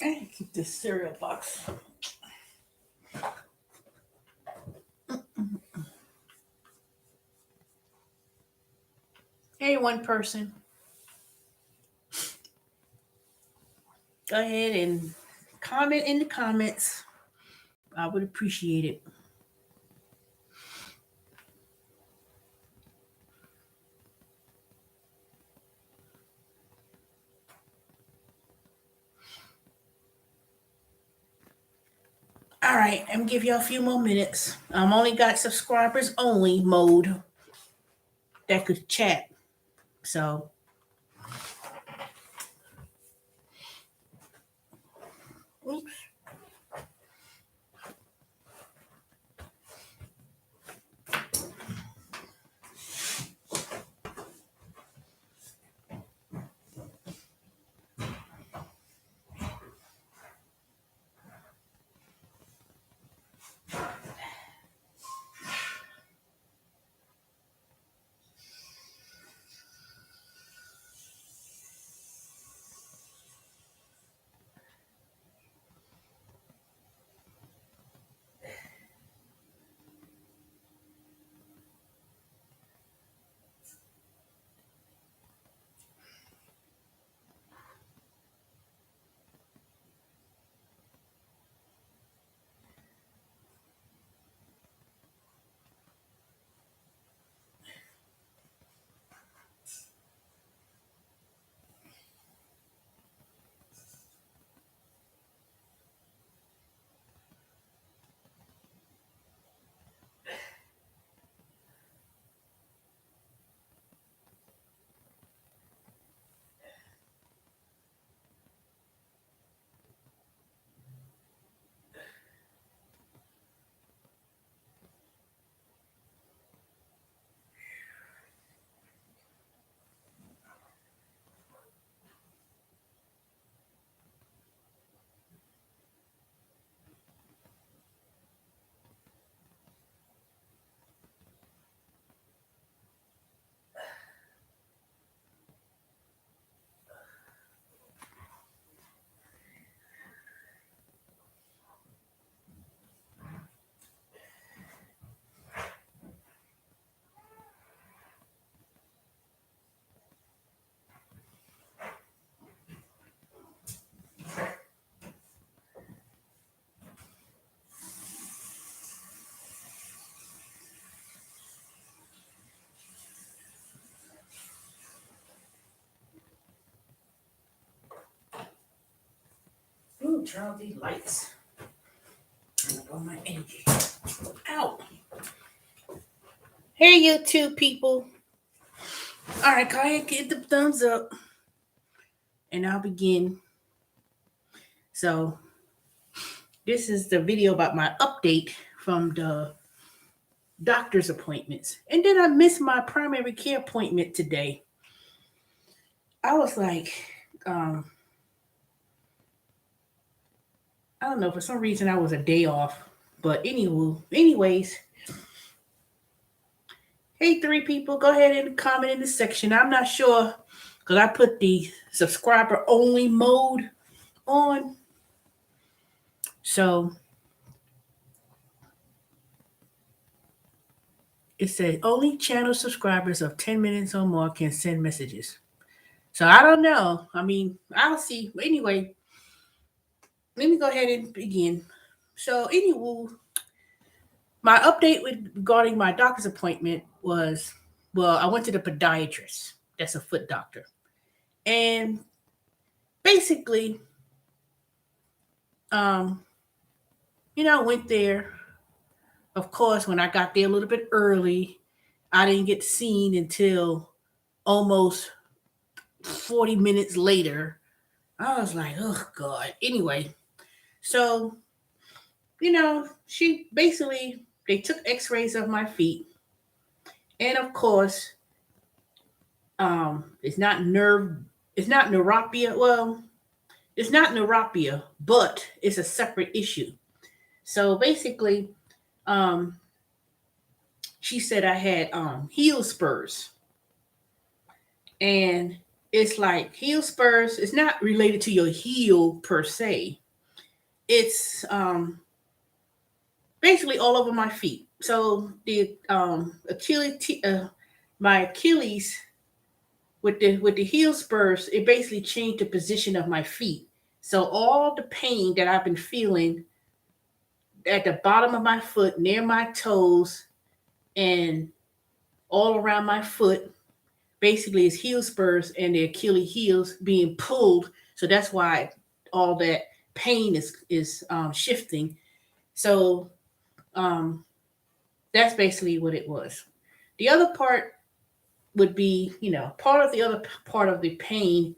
I keep this cereal box. Hey, one person, go ahead and comment in the comments. I would appreciate it. All right, I'm gonna give you a few more minutes. I'm only got subscribers only mode that could chat. So, oops. Ooh, turn off these lights. Turn up on my energy. Ow. Hey, you two people. All right, go ahead, get the thumbs up, and I'll begin. So, this is the video about my update from the doctor's appointments. And then I missed my primary care appointment today. I was like, um, I don't know, for some reason I was a day off. But anyways, hey, three people, go ahead and comment in the section. I'm not sure because I put the subscriber only mode on. So it says only channel subscribers of 10 minutes or more can send messages. So I don't know. I mean, I'll see. Anyway, let me go ahead and begin. So, anyway, my update regarding my doctor's appointment was, well, I went to the podiatrist. That's a foot doctor. And basically, um, I went there. Of course, when I got there a little bit early, I didn't get seen until almost 40 minutes later. I was like, oh, God. Anyway, so, she basically, they took x rays of my feet. And of course, it's not it's not neuropia. Well, it's not neuropia, but it's a separate issue. So basically, um, she said I had heel spurs, and It's like heel spurs. It's not related to your heel per se. It's basically all over my feet. So the my Achilles with the heel spurs, it basically changed the position of my feet. So all the pain that I've been feeling at the bottom of my foot, near my toes, and all around my foot, basically is heel spurs and the Achilles heels being pulled. So that's why all that pain is shifting. So um, that's basically what it was. The other part would be, part of the other part of the pain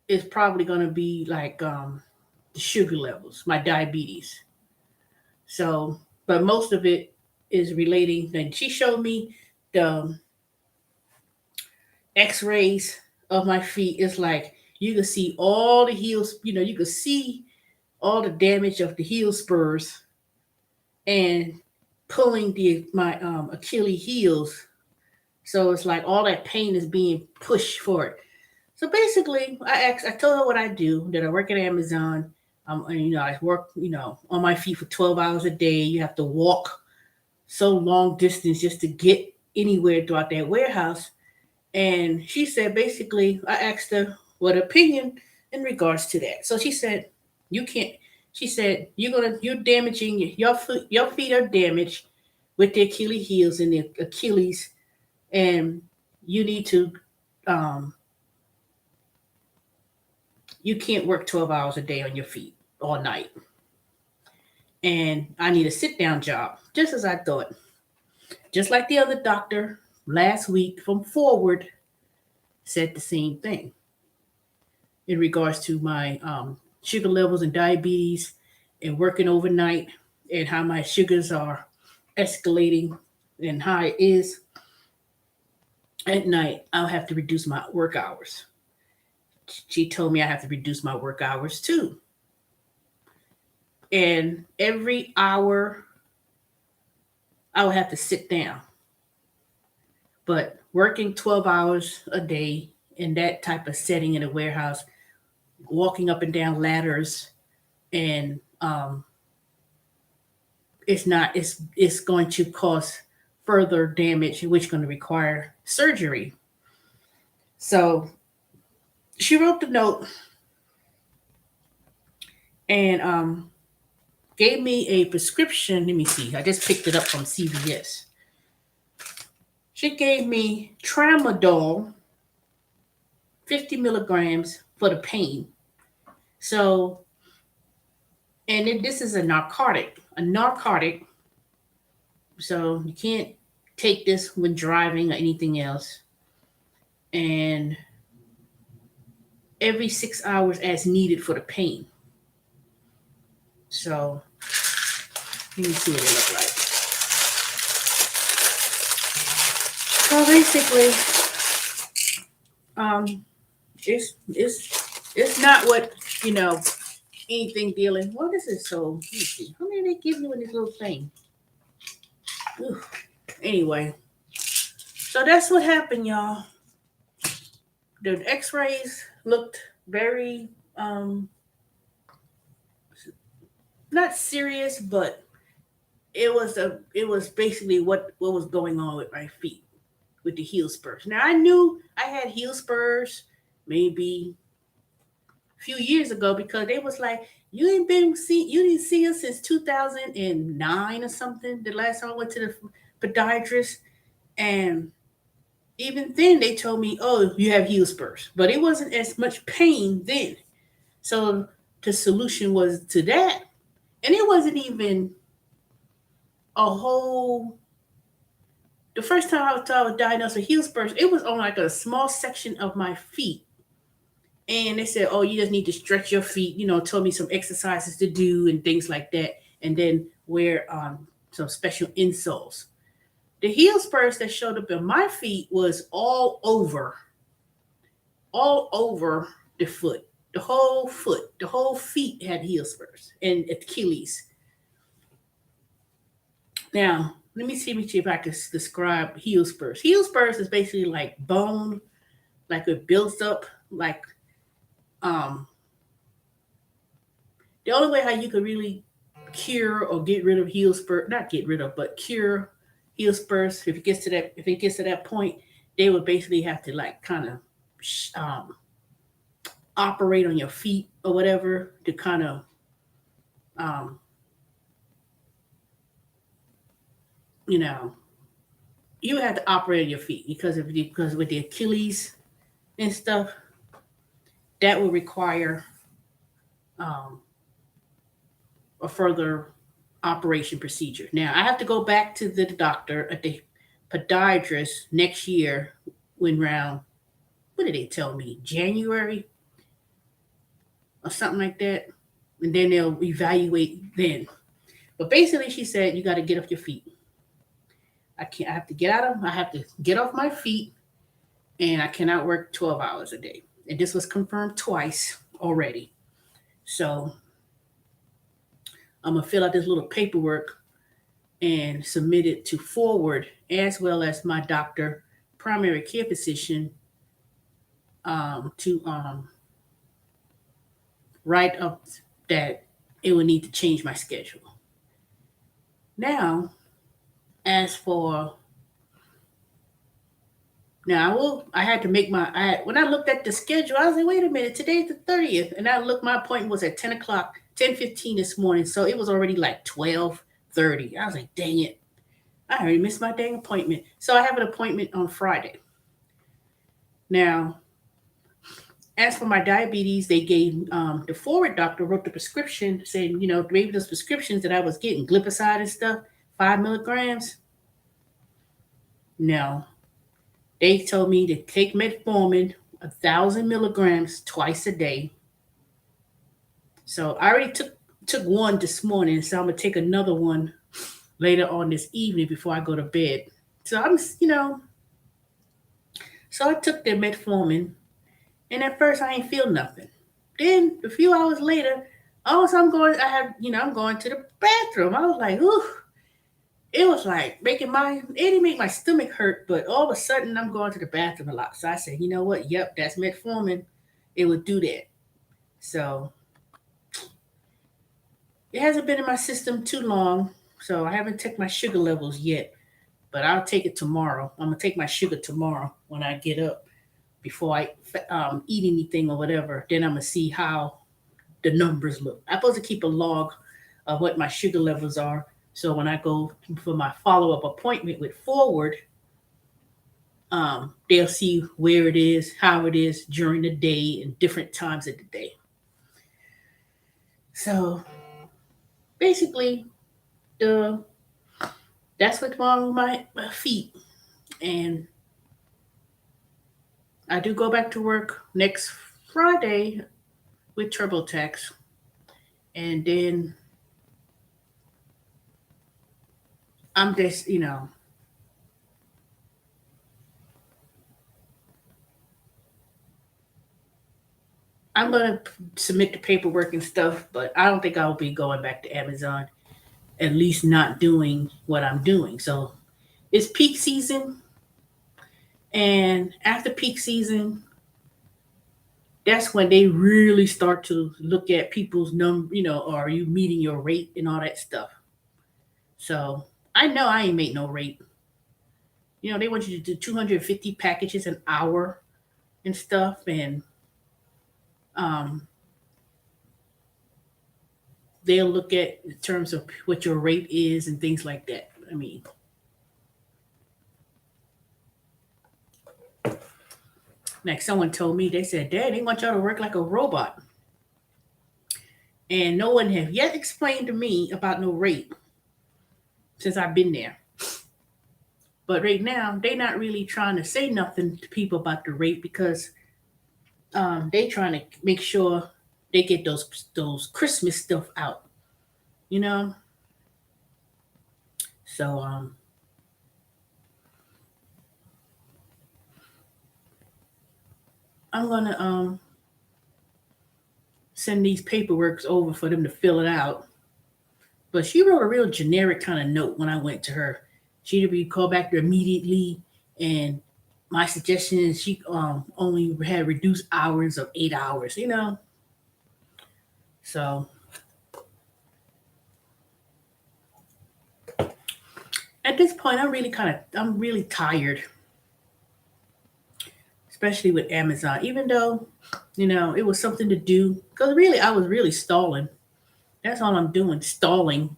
is probably going to be like the sugar levels, my diabetes. So, but most of it is relating. And she showed me the X-rays of my feet. It's like you can see all the heels. You can see all the damage of the heel spurs and pulling the my Achilles heels. So it's like all that pain is being pushed forward. So basically, I told her what I do. That I work at Amazon. And, I work on my feet for 12 hours a day. You have to walk so long distance just to get anywhere throughout that warehouse. And she said, basically, I asked her what opinion in regards to that. So she said, you can't. She said, you're damaging your foot. Your feet are damaged with the Achilles heels and the Achilles, and you need to. Um, you can't work 12 hours a day on your feet all night. And I need a sit down job, just as I thought. Just like the other doctor last week from Forward said the same thing in regards to my sugar levels and diabetes and working overnight and how my sugars are escalating and how it is at night. I'll have to reduce my work hours. She told me I have to reduce my work hours too. And every hour I will have to sit down. But working 12 hours a day in that type of setting in a warehouse, walking up and down ladders, and it's going to cause further damage, which is going to require surgery. So she wrote the note and gave me a prescription. Let me see. I just picked it up from CVS. She gave me tramadol, 50 milligrams for the pain. So, and this is a narcotic. A narcotic. So you can't take this when driving or anything else. And every 6 hours as needed for the pain. So let me see what it look like. So basically, um, it's not what anything dealing. What is it? So let me see. How many they give you in this little thing? Ooh. Anyway, so that's what happened, y'all. The X-rays looked very not serious, but it was basically what was going on with my feet with the heel spurs. Now I knew I had heel spurs maybe a few years ago because they was like, you didn't see us since 2009 or something. The last time I went to the podiatrist, and even then they told me, oh, you have heel spurs, but it wasn't as much pain then. So the solution was to that, and it wasn't even a whole. The first time I was diagnosed with heel spurs, it was on like a small section of my feet. And they said, oh, you just need to stretch your feet, told me some exercises to do and things like that. And then wear some special insoles. The heel spurs that showed up in my feet was all over the foot. The whole feet had heel spurs and Achilles. Now, let me see if I can describe heel spurs. Heel spurs is basically like bone. like it builds up. Like um, the only way how you could really cure or get rid of heel spurt, not get rid of, but cure heel spurs. If it gets to that point, they would basically have to like kind of um, operate on your feet or whatever to kind of um, you know, you have to operate on your feet because with the Achilles and stuff, that will require um, a further operation procedure. Now I have to go back to the doctor at the podiatrist next year when round what did they tell me? January or something like that. And then they'll evaluate then. But basically she said you gotta get off your feet. I have to get out of I have to get off my feet and I cannot work 12 hours a day. And this was confirmed twice already. So I'm gonna fill out this little paperwork and submit it to forward as well as my doctor, primary care physician, to write up that it will need to change my schedule. Now, as for now, I had to make when I looked at the schedule, I was like, wait a minute, today's the 30th. And I looked, my appointment was at 10 o'clock, 10:15 this morning. So it was already like 12:30. I was like, dang it. I already missed my dang appointment. So I have an appointment on Friday. Now, as for my diabetes, they gave the forward doctor wrote the prescription saying, maybe those prescriptions that I was getting, glipizide and stuff, 5 milligrams. No, they told me to take metformin, 1,000 milligrams twice a day. So I already took one this morning, so I'm gonna take another one later on this evening before I go to bed. So so I took the metformin, and at first I ain't feel nothing. Then a few hours later, I'm going to the bathroom. I was like, ooh, it was like it didn't make my stomach hurt, but all of a sudden I'm going to the bathroom a lot. So I said, you know what? Yep, that's metformin. It would do that. So it hasn't been in my system too long, so I haven't checked my sugar levels yet. But I'll take it tomorrow. I'm gonna take my sugar tomorrow when I get up before I eat anything or whatever. Then I'm gonna see how the numbers look. I'm supposed to keep a log of what my sugar levels are. So when I go for my follow up appointment with Forward, they'll see where it is, how it is during the day, and different times of the day. So basically, the that's what's wrong with my feet. And I do go back to work next Friday with TurboTax, and then I'm just I'm gonna submit the paperwork and stuff, but I don't think I'll be going back to Amazon. At least not doing what I'm doing. So it's peak season, and after peak season, that's when they really start to look at people's are you meeting your rate and all that stuff. So I know I ain't made no rate. They want you to do 250 packages an hour and stuff, and um, they'll look at in terms of what your rate is and things like that. I mean, like someone told me, they said, Dad, they want y'all to work like a robot. And no one has yet explained to me about no rate since I've been there. But right now, they're not really trying to say nothing to people about the rate because they trying to make sure they get those Christmas stuff out, you know. So I'm gonna send these paperworks over for them to fill it out. But she wrote a real generic kind of note when I went to her. She'd be called back there immediately, and my suggestion is she only had reduced hours of 8 hours, So at this point, I'm really tired, especially with Amazon. Even though, it was something to do, because really, I was really stalling. That's all I'm doing, stalling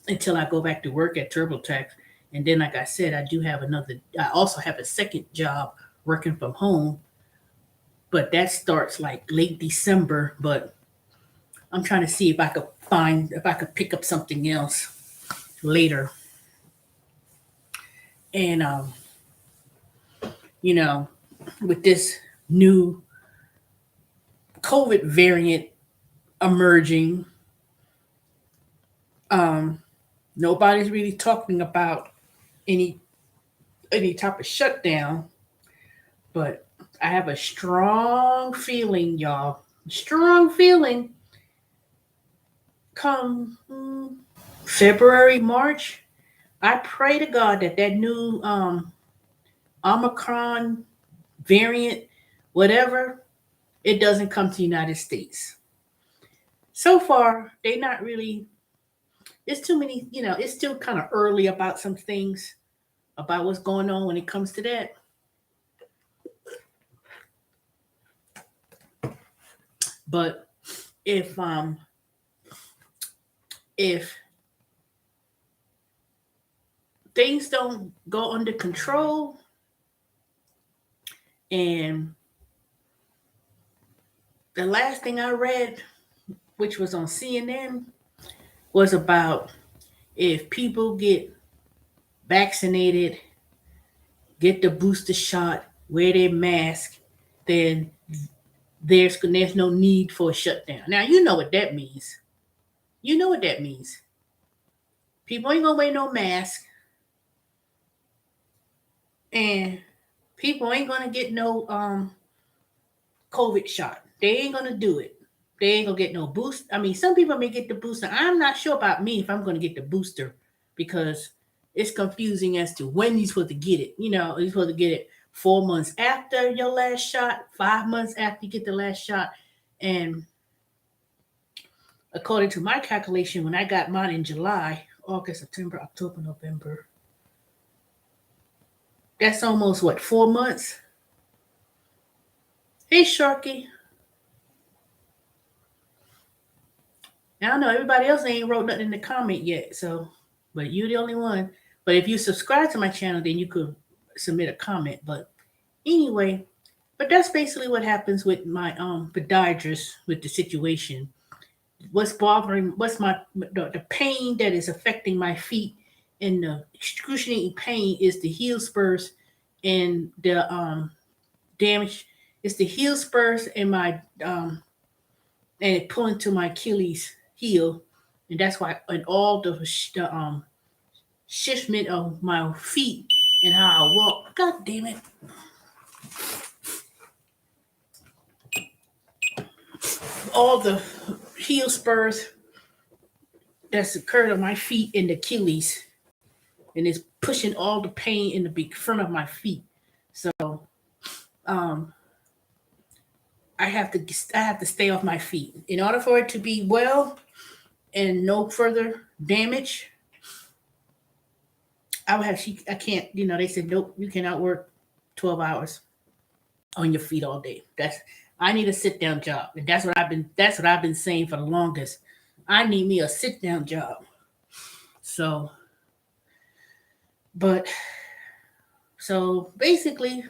until I go back to work at TurboTax. And then, like I said, I also have a second job working from home, but that starts like late December. But I'm trying to see if I could pick up something else later. And, you know, with this new COVID variant emerging, um, nobody's really talking about any any type of shutdown, but I have a strong feeling, y'all. Strong feeling come February, March. I pray to God that that new Omicron variant, whatever, it doesn't come to the United States. So far, they not really. It's too many. It's still kind of early about some things about what's going on when it comes to that. But if um if things don't go under control, and the last thing I read, which was on CNN, was about if people get vaccinated, get the booster shot, wear their mask, then there's no need for a shutdown. Now you know what that means. You know what that means. People ain't gonna wear no mask, and people ain't gonna get no COVID shot. They ain't gonna do it. They ain't gonna get no boost. I mean, some people may get the booster. I'm not sure about me if I'm gonna get the booster because it's confusing as to when you're supposed to get it. You're supposed to get it 4 months after your last shot, 5 months after you get the last shot. And according to my calculation, when I got mine in July, August, September, October, November, that's almost what, 4 months? Hey, Sharky. I don't know. Everybody else ain't wrote nothing in the comment yet, so but you the only one. But if you subscribe to my channel, then you could submit a comment. But anyway, but that's basically what happens with my podiatrist with the situation. What's the pain that is affecting my feet, and the excruciating pain is the heel spurs and the damage. It's the heel spurs and my and it pulling to my Achilles heel, and that's why and all the shiftment of my feet and how I walk. God damn it! All the heel spurs that's occurred on my feet and the Achilles, and it's pushing all the pain in the big front of my feet. So, um, I have to stay off my feet in order for it to be well and no further damage. I would have I can't. They said nope, you cannot work 12 hours on your feet all day. I need a sit down job, and that's what I've been saying for the longest. I need me a sit down job. So, but so basically,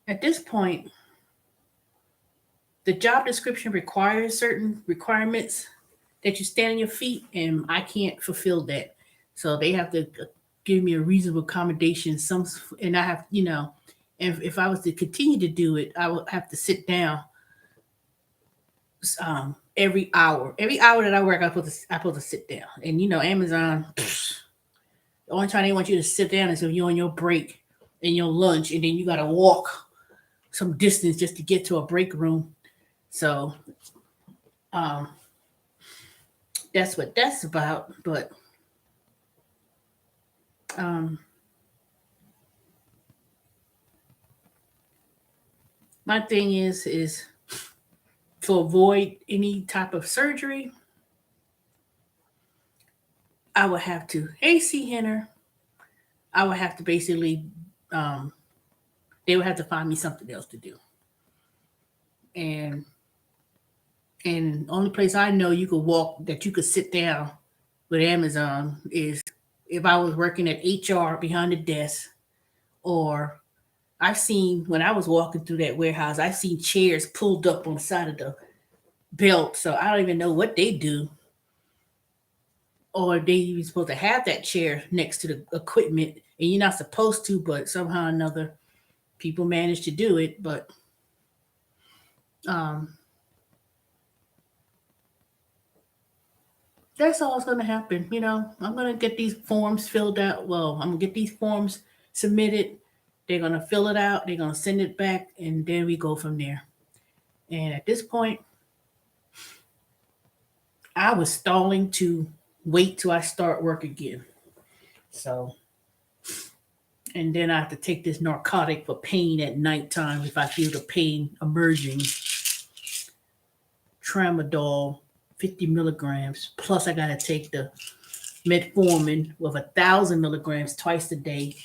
at this point, the job description requires certain requirements that you stand on your feet, and I can't fulfill that. So they have to give me a reasonable accommodation. And I have, if I was to continue to do it, I would have to sit down every hour. Every hour that I work, I supposed to sit down. And Amazon, the only time they want you to sit down is if you're on your break and your lunch, and then you got to walk some distance just to get to a break room. So um, that's what that's about. But um, My thing is to avoid any type of surgery, I would have to, hey, C Henner, I would have to basically, um, they would have to find me something else to do. And only place I know you could walk that you could sit down with Amazon is if I was working at HR behind the desk, or I've seen when I was walking through that warehouse, I've seen chairs pulled up on the side of the belt. So I don't even know what they do, or they even supposed to have that chair next to the equipment, and you're not supposed to, but somehow or another, people manage to do it. But um, that's all that's going to happen. I'm going to get these forms filled out. Well, I'm going to get these forms submitted. They're going to fill it out. They're going to send it back, and then we go from there. And at this point, I was stalling to wait till I start work again. So, and then I have to take this narcotic for pain at nighttime if I feel the pain emerging. Tramadol, 50 milligrams. Plus, I got to take the metformin with 1,000 milligrams twice a day.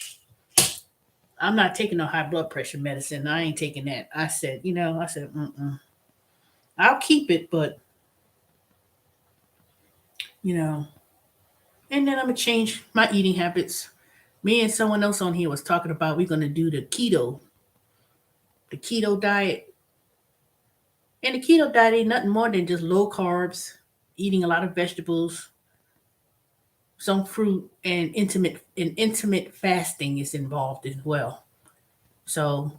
I'm not taking no high blood pressure medicine. I ain't taking that. I said, mm-mm. I'll keep it, but, you know, and then I'm going to change my eating habits. Me and someone else on here was talking about we're going to do the keto diet. And the keto diet ain't nothing more than just low carbs, eating a lot of vegetables, some fruit, and intimate fasting is involved as well. So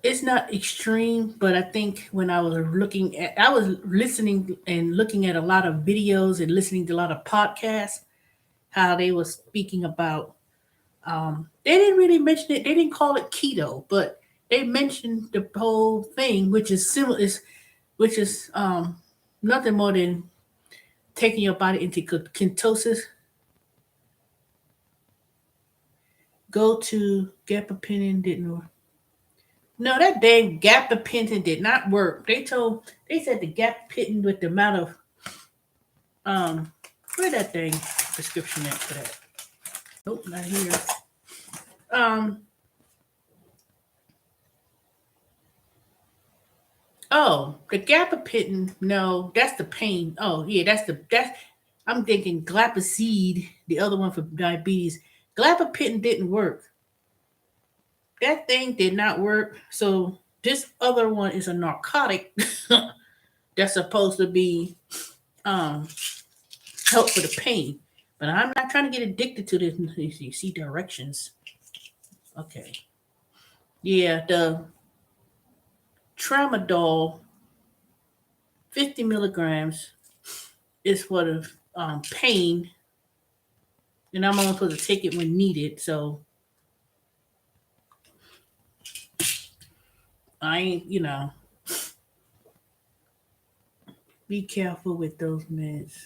it's not extreme, but I think when I was listening and looking at a lot of videos and listening to a lot of podcasts, how they were speaking about. They didn't really mention it. They didn't call it keto, but they mentioned the whole thing, which is similar, which is nothing more than taking your body into ketosis. Go to gabapentin didn't work. No, that dang gabapentin did not work. They said the gabapentin with the amount of where that thing prescription at for that? Nope, not here. Um Oh, the gabapentin. No, that's the pain. Oh, yeah, that's. I'm thinking glapacide, the other one for diabetes. Gabapentin didn't work. That thing did not work. So this other one is a narcotic that's supposed to be um help for the pain. But I'm not trying to get addicted to this. You see directions. Okay. Yeah, the tramadol, 50 milligrams is for the pain, and I'm only supposed to take it when needed. So I ain't, be careful with those meds.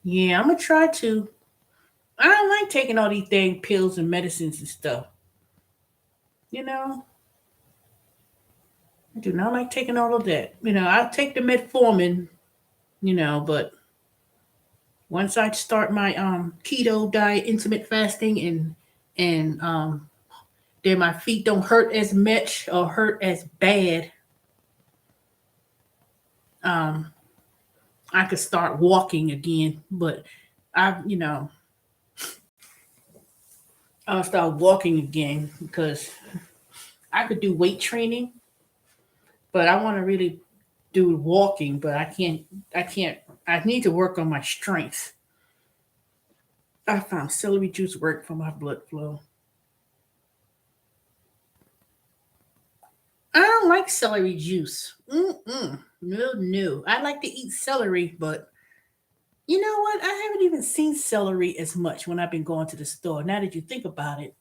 Yeah, I'm gonna try to. I don't like taking all these dang pills and medicines and stuff. You know, I do not like taking all of that. I'll take the metformin. But once I start my keto diet, intermittent fasting, and then my feet don't hurt as much or hurt as bad, um, I could start walking again. But I, I'll start walking again because I could do weight training, but I want to really do walking. But I can't. I can't. I need to work on my strength. I found celery juice work for my blood flow. I don't like celery juice. Mm-mm. No, no. I like to eat celery, but you know what? I haven't even seen celery as much when I've been going to the store. Now that you think about it,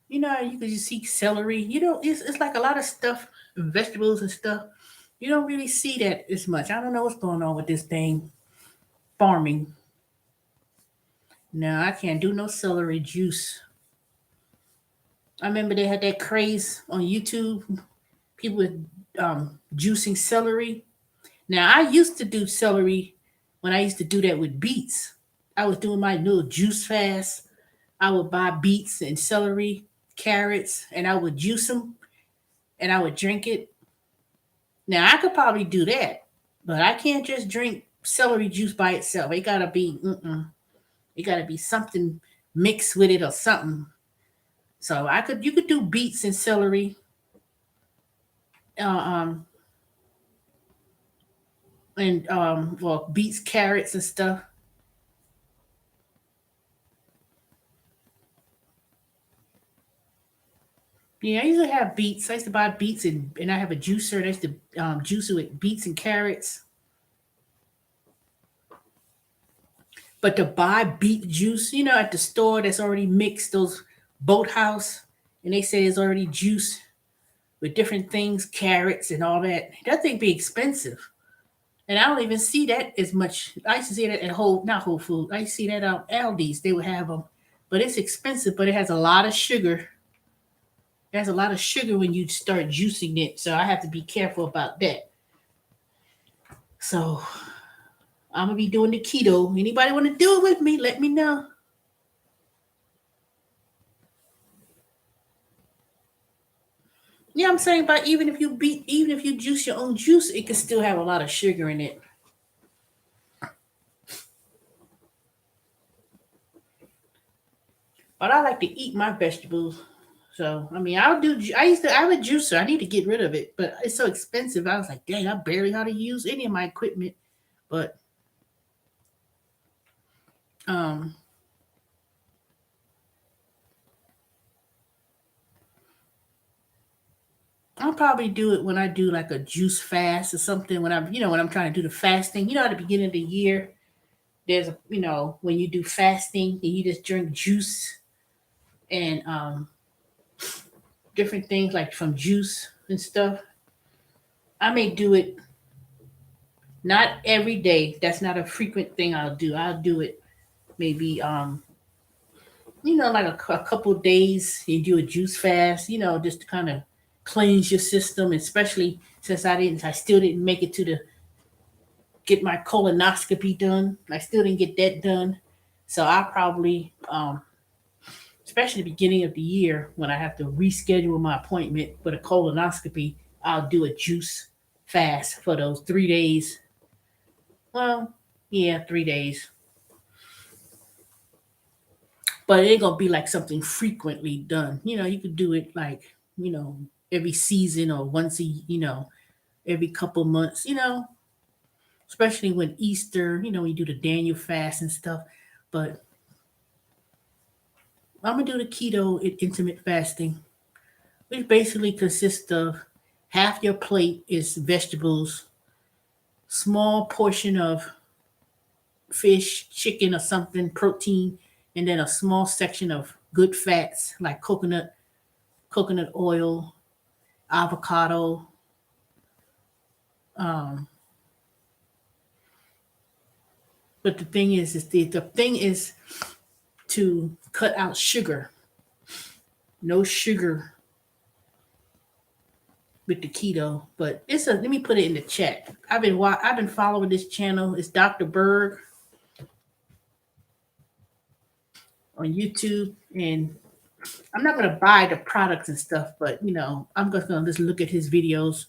you could just see celery. It's like a lot of stuff, vegetables and stuff. You don't really see that as much. I don't know what's going on with this thing farming. No, I can't do no celery juice. I remember they had that craze on YouTube. People with juicing celery. Now I used to do celery when I used to do that with beets. I was doing my little juice fast. I would buy beets and celery, carrots, and I would juice them and I would drink it. Now I could probably do that, but I can't just drink celery juice by itself. It gotta be, it gotta be something mixed with it or something. So you could do beets and celery, uh, um, and well, beets, carrots, and stuff. Yeah, I used to have beets. I used to buy beets and I have a juicer. I used to juice it with beets and carrots. But to buy beet juice, at the store that's already mixed, those boathouse, and they say it's already juice with different things, carrots and all that. That thing be expensive. And I don't even see that as much. I used to see that at not Whole Food. I used to see that out Aldi's. They would have them, but it's expensive. But it has a lot of sugar. It has a lot of sugar when you start juicing it, so I have to be careful about that. So I'm gonna be doing the keto. Anybody want to do it with me? Let me know. Yeah, I'm saying, but even if you juice your own juice, it can still have a lot of sugar in it. But I like to eat my vegetables. So I mean, I'll do. I have a juicer. I need to get rid of it, but it's so expensive. I was like, dang, I barely how to use any of my equipment. But um, I'll probably do it when I do like a juice fast or something. When I'm trying to do the fasting. At the beginning of the year, there's when you do fasting and you just drink juice and different things like from juice and stuff. I may do it not every day. That's not a frequent thing I'll do. I'll do it maybe like a couple days. You do a juice fast, just to kind of cleanse your system, especially since I still didn't make it to the get my colonoscopy done. I still didn't get that done. So I probably especially the beginning of the year when I have to reschedule my appointment for the colonoscopy, I'll do a juice fast for those 3 days. Well, yeah, 3 days. But it ain't gonna be like something frequently done. You could do it like, you know, every season or every couple months, especially when Easter, we do the Daniel fast and stuff. But I'm gonna do the keto intermittent fasting, which basically consists of half your plate is vegetables, small portion of fish, chicken, or something, protein, and then a small section of good fats like coconut oil, avocado. Um, but the thing is to cut out sugar. No sugar with the keto. But let me put it in the chat. I've been following this channel. It's Dr. Berg on YouTube, and I'm not gonna buy the products and stuff, but I'm just gonna look at his videos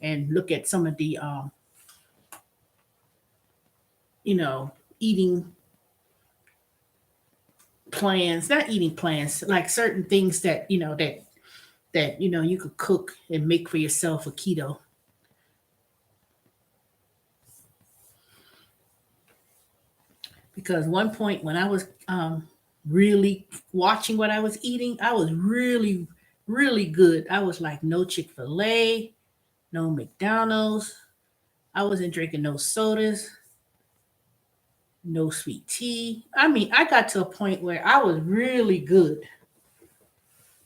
and look at some of the you know, eating plans, not eating plans, like certain things that you could cook and make for yourself for keto. Because one point when I was really watching what I was eating, I was really, really good. I was like no Chick-fil-A, no McDonald's. I wasn't drinking no sodas, no sweet tea. I mean, I got to a point where I was really good.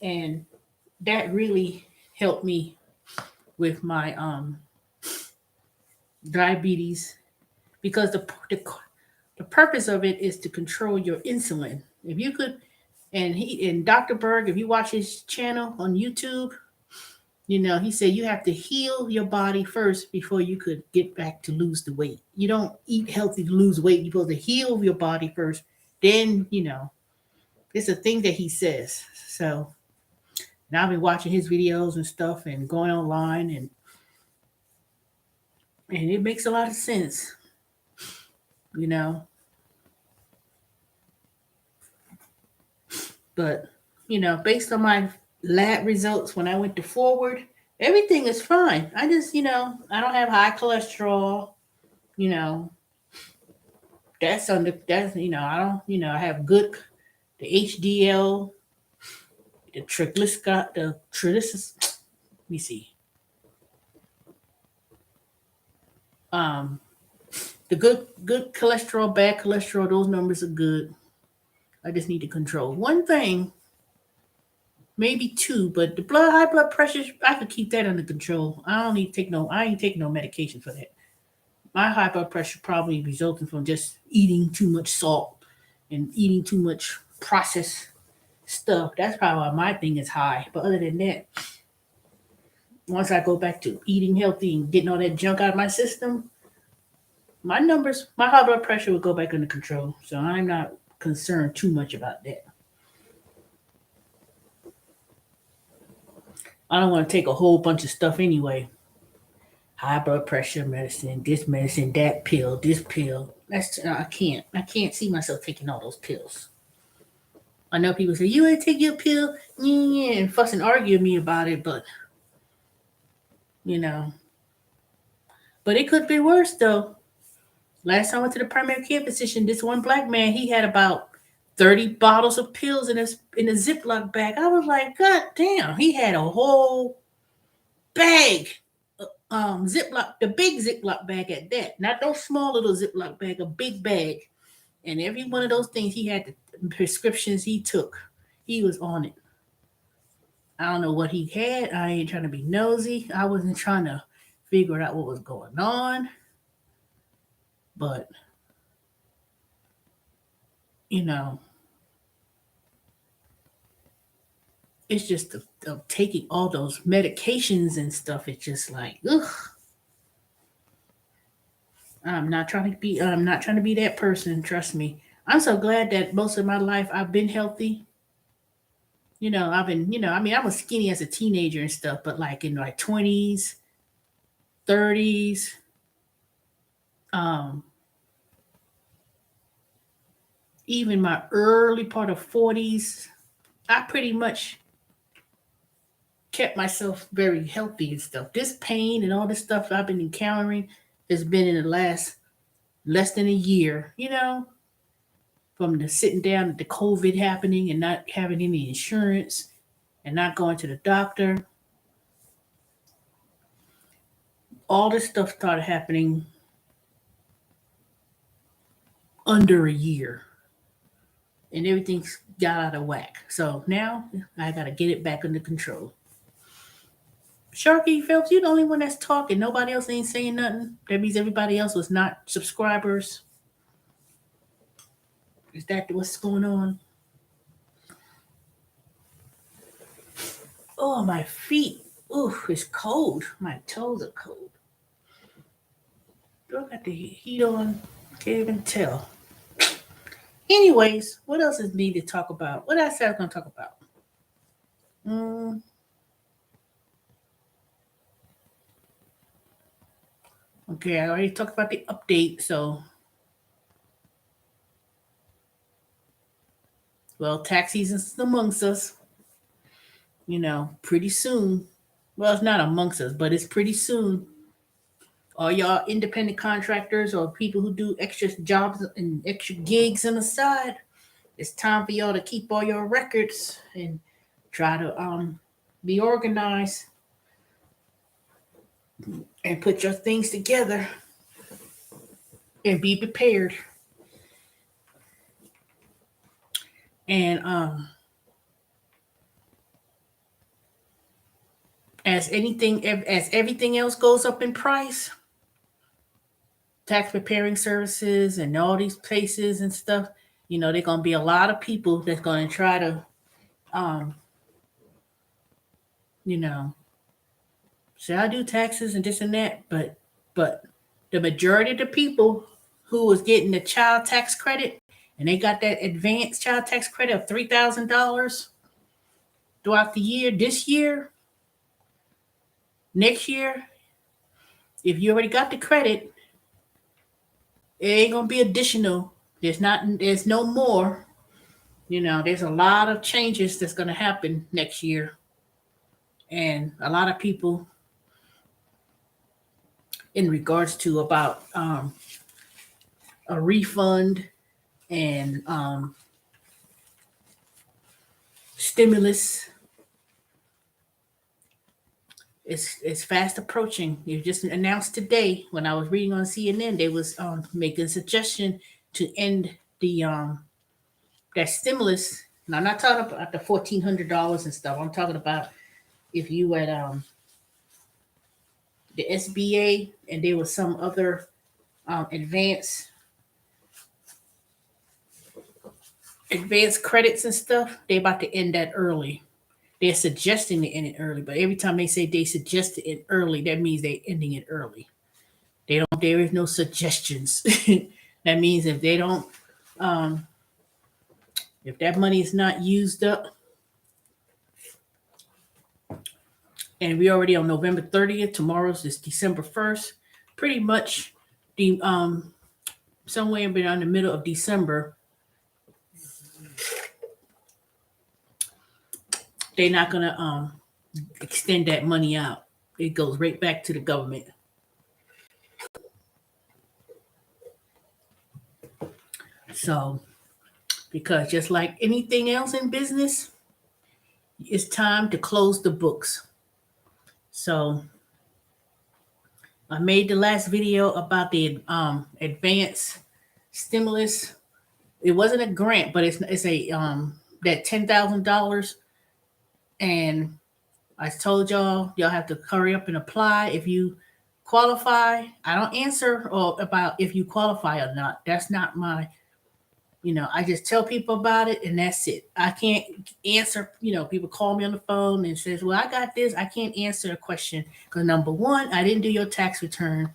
And that really helped me with my diabetes because the The purpose of it is to control your insulin. If you could, and Dr. Berg, if you watch his channel on YouTube, he said you have to heal your body first before you could get back to lose the weight. You don't eat healthy to lose weight. You're supposed to heal your body first. Then, it's a thing that he says. So now I've been watching his videos and stuff and going online and it makes a lot of sense, you know. But, based on my lab results when I went to Forward, everything is fine. I just, I don't have high cholesterol, you know, I don't, I have good, the HDL, the triglycerides, let me see, um, the good cholesterol, bad cholesterol, those numbers are good. I just need to control one thing, maybe two, but the high blood pressure, I could keep that under control. I ain't taking no medication for that. My high blood pressure probably resulting from just eating too much salt and eating too much processed stuff. That's probably why my thing is high. But other than that, once I go back to eating healthy and getting all that junk out of my system, my high blood pressure will go back under control. So I'm not concerned too much about that. I don't want to take a whole bunch of stuff anyway. High blood pressure medicine, that pill, this pill. I can't. I can't see myself taking all those pills. I know people say you ain't take your pill, yeah, and fuss and argue with me about it, but you know, but it could be worse though. Last time I went to the primary care physician, this one black man, he had about 30 bottles of pills in a Ziploc bag. I was like, God damn, he had a whole bag. Ziploc, the big Ziploc bag at that. Not those small little Ziploc bag, a big bag. And every one of those things he had the prescriptions he took. He was on it. I don't know what he had. I ain't trying to be nosy. I wasn't trying to figure out what was going on. But, you know, it's just the taking all those medications and stuff. It's just like, ugh. I'm not trying to be that person, trust me. I'm so glad that most of my life I've been healthy. I've been, I was skinny as a teenager and stuff, but like in my 20s, 30s, um, even my early part of 40s, I pretty much kept myself very healthy and stuff. This pain and all this stuff I've been encountering has been in the last less than a year, from the sitting down at the COVID happening and not having any insurance and not going to the doctor. All this stuff started happening under a year and everything's got out of whack. So now I got to get it back under control. Sharky Phelps, you're the only one that's talking. Nobody else ain't saying nothing. That means everybody else was not subscribers. Is that what's going on? Oh, my feet. Ooh, it's cold. My toes are cold. Do I got the heat on? Can't even tell. Anyways, what else is need to talk about? What else I was going to talk about? Mm, okay, I already talked about the update. So, well, tax season's amongst us. Pretty soon. Well, it's not amongst us, but it's pretty soon. All y'all independent contractors or people who do extra jobs and extra gigs on the side, it's time for y'all to keep all your records and try to be organized and put your things together and be prepared. And as everything else goes up in price, tax preparing services and all these places and stuff, there's gonna be a lot of people that's gonna try to, um, you know, say I do taxes and this and that, but the majority of the people who was getting the child tax credit and they got that advanced child tax credit of $3,000 throughout the year, this year, next year, if you already got the credit, it ain't gonna be additional. There's no more. There's a lot of changes that's gonna happen next year, and a lot of people in regards to about a refund and stimulus. It's fast approaching. It just announced today when I was reading on CNN, they was making a suggestion to end the that stimulus. Now I'm not talking about the $1,400 and stuff. I'm talking about if you at the SBA and there was some other advanced credits and stuff, they about to end that early. They're suggesting to end it early, but every time they say they suggest to end early, that means they're ending it early. They don't. There is no suggestions. That means if they don't, um, if that money is not used up, and we already on November 30th. Tomorrow's is December 1st. Pretty much the somewhere around the middle of December, they're not gonna extend that money out. It goes right back to the government. So, because just like anything else in business, it's time to close the books. So, I made the last video about the advanced stimulus. It wasn't a grant, but it's a that $10,000, and I told y'all have to hurry up and apply if you qualify. I don't answer or about if you qualify or not. That's not my, I just tell people about it and that's it. I can't answer, people call me on the phone and says, well, I got this. I can't answer a question because number one, I didn't do your tax return.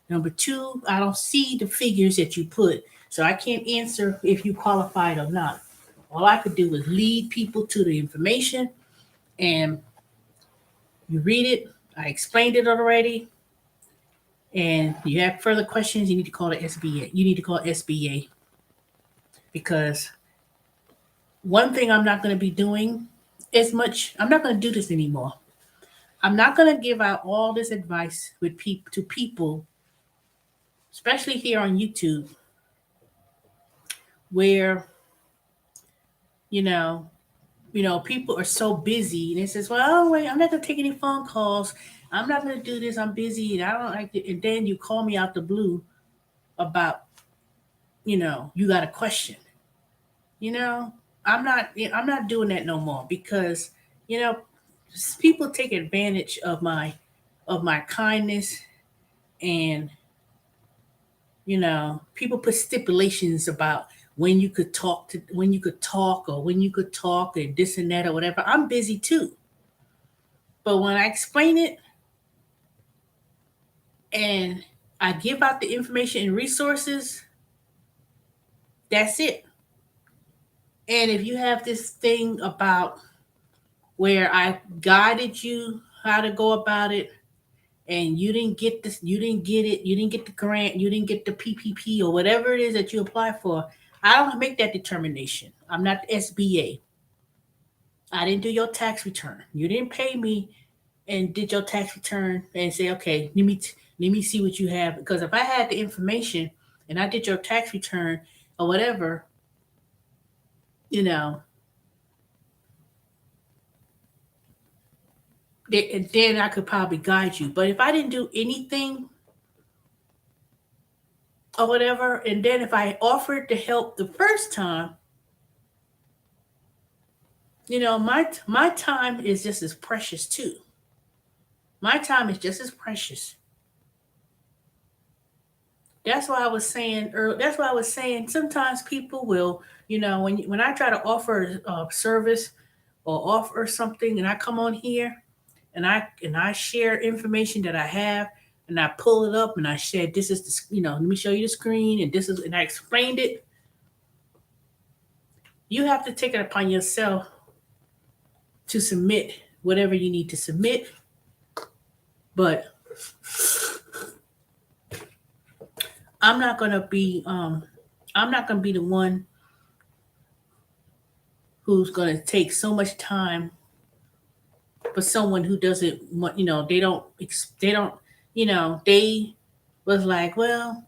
Number two, I don't see the figures that you put. So I can't answer if you qualified or not. All I could do was lead people to the information and you read it. I explained it already. And you have further questions, you need to call the SBA. You need to call SBA because one thing I'm not going to be doing as much, I'm not going to do this anymore. I'm not going to give out all this advice to people, especially here on YouTube, where you know, people are so busy and it says, well, oh, wait, I'm not going to take any phone calls. I'm not going to do this. I'm busy and I don't like it. And then you call me out the blue about, you got a question. You know, I'm not doing that no more because, you know, people take advantage of my kindness and, people put stipulations about when you could talk or when you could talk and this and that or whatever. I'm busy too. But when I explain it and I give out the information and resources, that's it. And if you have this thing about where I guided you how to go about it and you didn't get this, you didn't get it, you didn't get the grant, you didn't get the PPP or whatever it is that you apply for, I don't make that determination. I'm not the SBA. I didn't do your tax return. You didn't pay me and did your tax return and say, okay, let me see what you have. Because if I had the information and I did your tax return or whatever, you know, then I could probably guide you. But if I didn't do anything or whatever, and then if I offered to help the first time, my time is just as precious too. My time is just as precious. That's why I was saying earlier. That's why I was saying sometimes people will, when I try to offer a service or offer something, and I come on here and I share information that I have, and I pull it up and I said, this is the, let me show you the screen, and this is, and I explained it. You have to take it upon yourself to submit whatever you need to submit, but I'm not gonna be I'm not gonna be the one who's gonna take so much time for someone who doesn't want, they don't, they was like, well,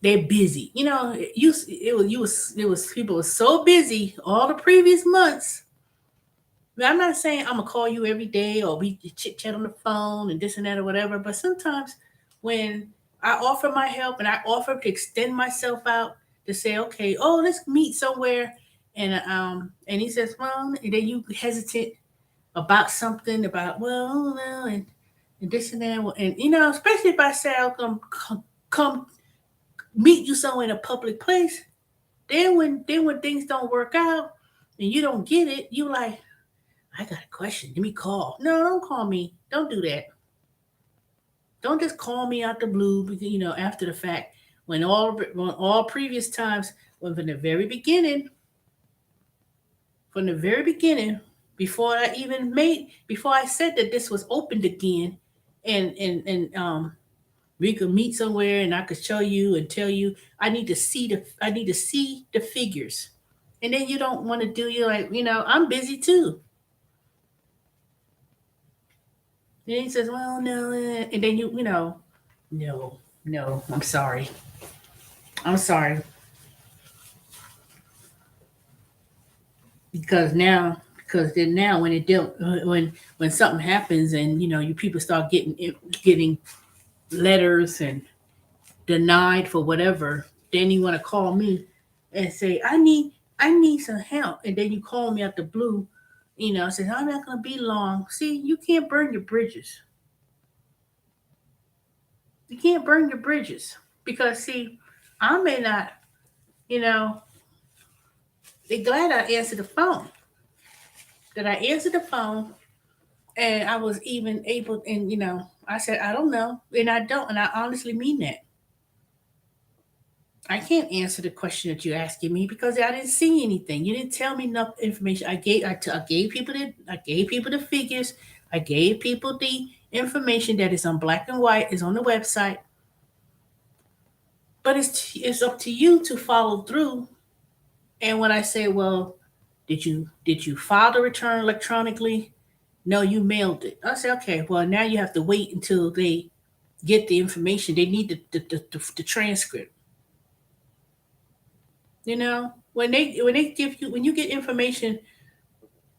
they're busy. It was people were so busy all the previous months. I'm not saying I'm gonna call you every day or we chit chat on the phone and this and that or whatever, but sometimes when I offer my help and I offer to extend myself out to say, okay, oh, let's meet somewhere, and he says, well, and then you hesitate about something about, well, and this and that, and especially if I say I'll come meet you somewhere in a public place, then when things don't work out and you don't get it, you like, I got a question. Let me call. No, don't call me. Don't do that. Don't just call me out the blue because after the fact. When all previous times, when from the very beginning, before I said that this was opened again, and we could meet somewhere and I could show you and tell you I need to see the figures. And then you don't want to do, you're like, I'm busy too. And he says, well, no, and then no, no, I'm sorry. I'm sorry. Because then now when it don't when something happens and you people start getting letters and denied for whatever, then you want to call me and say, I need some help, and then you call me out the blue, say, I'm not gonna be long. See, you can't burn your bridges. You can't burn your bridges because see, I may not, you know, they're glad I answered the phone. That I answered the phone and I was even able, and I said, I don't know, and I don't, and I honestly mean that. I can't answer the question that you're asking me because I didn't see anything. You didn't tell me enough information. I gave people the figures. I gave people the information that is on black and white, is on the website. But it's up to you to follow through. And when I say, well, did you file the return electronically? No, you mailed it. I say, okay, well now you have to wait until they get the information. They need the transcript. When you get information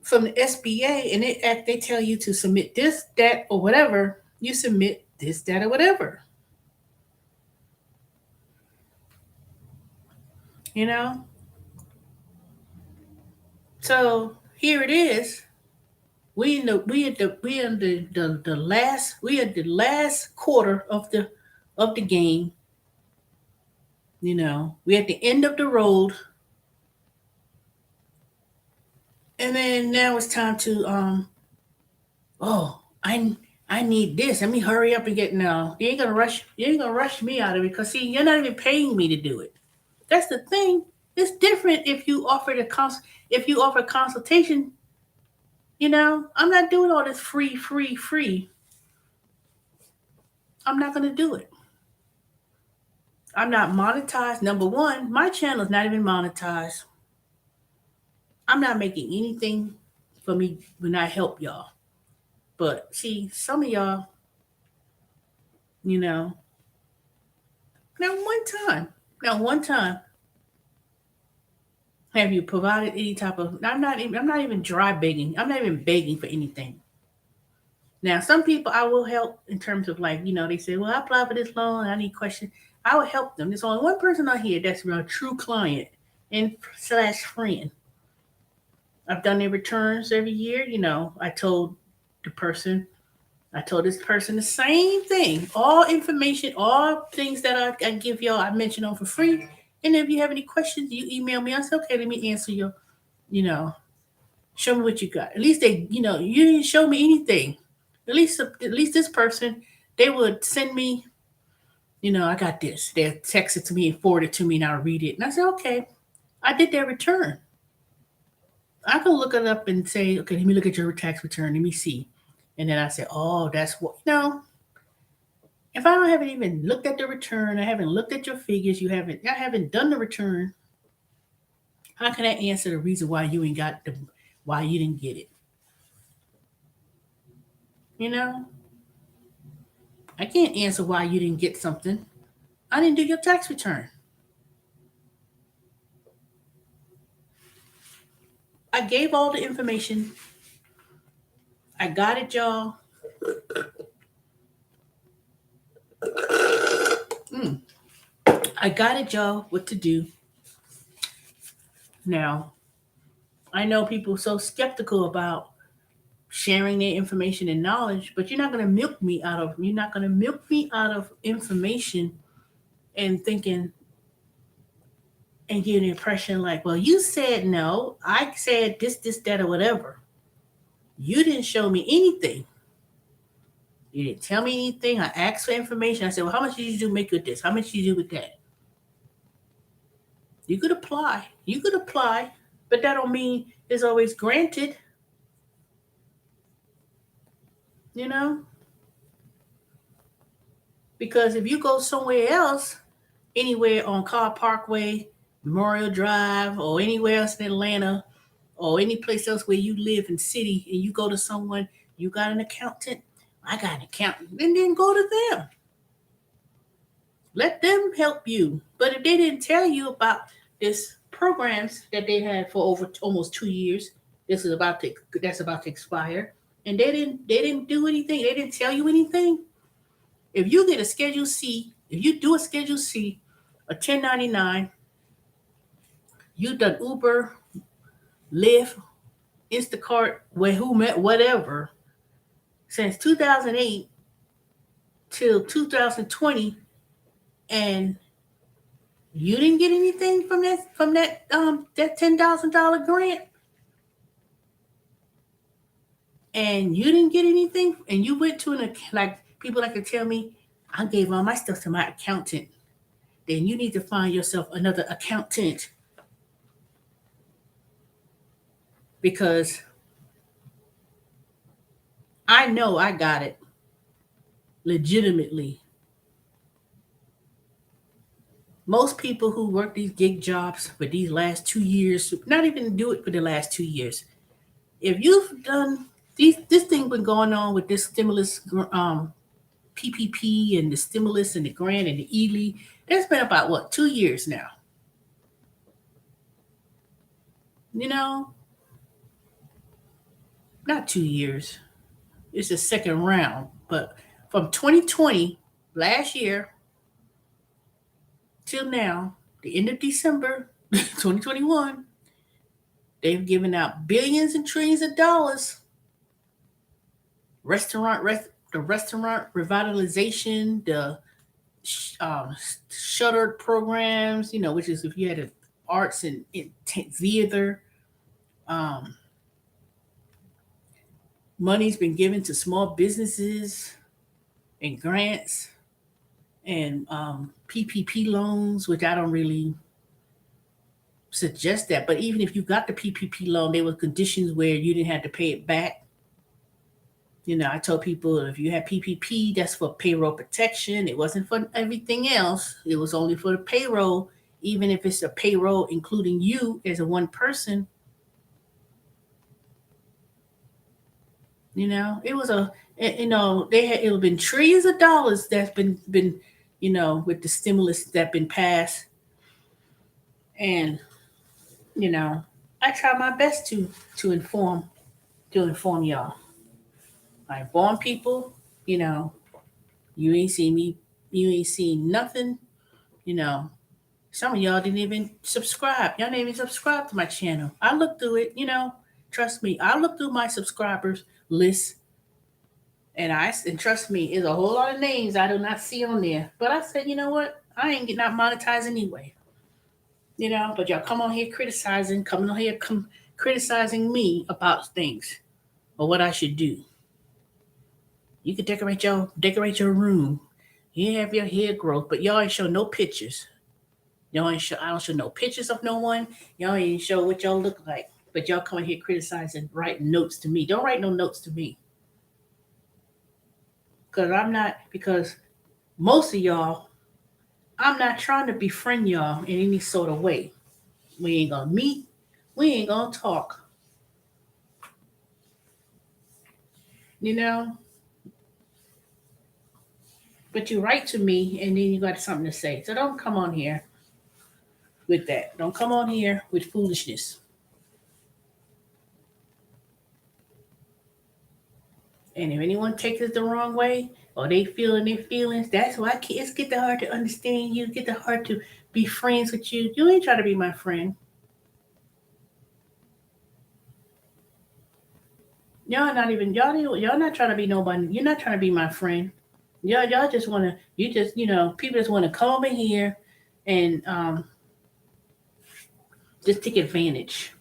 from the SBA and they tell you to submit this, that, or whatever, you submit this, that, or whatever. You know. So here it is. We at the last quarter of the game. We at the end of the road, and then now it's time to oh, I need this. Let me hurry up and get now. You ain't gonna rush me out of it because see, you're not even paying me to do it. That's the thing. It's different if you offer consultation. I'm not doing all this free. I'm not gonna do it. I'm not monetized. Number one, my channel is not even monetized. I'm not making anything for me when I help y'all. But see, some of y'all, you know, now one time, have you provided any type of? I'm not even dry begging. I'm not even begging for anything. Now, some people I will help in terms of like, they say, well, I applied for this loan. I need questions. I will help them. There's only one person on here that's a true client and slash friend. I've done their returns every year. I told the person, I told this person the same thing. All information, all things that I give y'all, I mention on for free. And if you have any questions, you email me. I said, okay, let me answer your, you know, show me what you got. At least they, you didn't show me anything. At least this person, they would send me, I got this. They'll text it to me and forward it to me, and I'll read it. And I said, okay, I did their return. I can look it up and say, okay, let me look at your tax return. Let me see. And then I say, oh, that's what, if I don't haven't even looked at the return, I haven't looked at your figures, I haven't done the return, how can I answer the reason why you didn't get it? You know, I can't answer why you didn't get something. I didn't do your tax return. I gave all the information. I got it, y'all. Mm. I got it, y'all, what to do. Now, I know people are so skeptical about sharing their information and knowledge, but you're not gonna milk me out of information and thinking and give the impression like, well, you said no, I said this, that, or whatever. You didn't show me anything. You didn't tell me anything. I asked for information. I said, well, how much did you do make with this? How much did you do with that? You could apply. You could apply, but that don't mean it's always granted, you know? Because if you go somewhere else, anywhere on Car Parkway, Memorial Drive, or anywhere else in Atlanta, or any place else where you live in city, and you go to someone, you got an accountant, I got an accountant, and then go to them. Let them help you. But if they didn't tell you about this programs that they had for over almost 2 years, this is about to that's about to expire, and they didn't do anything. They didn't tell you anything. If you get a Schedule C, if you do a Schedule C, a 1099, you done Uber, Lyft, Instacart, whatever, since 2008 till 2020, and you didn't get anything from that $10,000 grant, and you didn't get anything, and you went to like people like to tell me, I gave all my stuff to my accountant. Then you need to find yourself another accountant because I know I got it legitimately. Most people who work these gig jobs for these last 2 years, not even do it for the last 2 years. If you've done this thing been going on with this stimulus, PPP and the stimulus and the grant and the ELE, that's been about what 2 years now. You know, not 2 years. It's the second round, but from 2020 last year till now, the end of December 2021, they've given out billions and trillions of dollars. The restaurant revitalization, the um, shuttered programs, which is if you had arts and theater. Um, Money's been given to small businesses and grants and PPP loans, which I don't really suggest that. But even if you got the PPP loan, there were conditions where you didn't have to pay it back. I told people if you had PPP, that's for payroll protection. It wasn't for everything else. It was only for the payroll. Even if it's a payroll including you as a one person, it was it have been trillions of dollars that's been with the stimulus that been passed, and I try my best to inform y'all. I inform people. You know, you ain't seen me. You ain't seen nothing. You know, some of y'all didn't even subscribe. Y'all didn't even subscribe to my channel. I look through it. Trust me. I look through my subscribers list, And trust me, there's a whole lot of names I do not see on there. But I said, you know what? I ain't getting not monetized anyway. But y'all come on here criticizing, coming on here criticizing me about things or what I should do. You could decorate your room. You have your hair growth, but y'all ain't show no pictures. Y'all ain't show I don't show no pictures of no one. Y'all ain't show what y'all look like. But y'all come here criticizing, writing notes to me. Don't write no notes to me. Because most of y'all, I'm not trying to befriend y'all in any sort of way. We ain't gonna meet. We ain't gonna talk. You know. But you write to me and then you got something to say. So don't come on here with that. Don't come on here with foolishness. And if anyone takes it the wrong way or they feeling their feelings, that's why kids get the hard to understand you, get the hard to be friends with you. You ain't trying to be my friend. Y'all not trying to be nobody. You're not trying to be my friend. Y'all just wanna people just wanna come over here and just take advantage.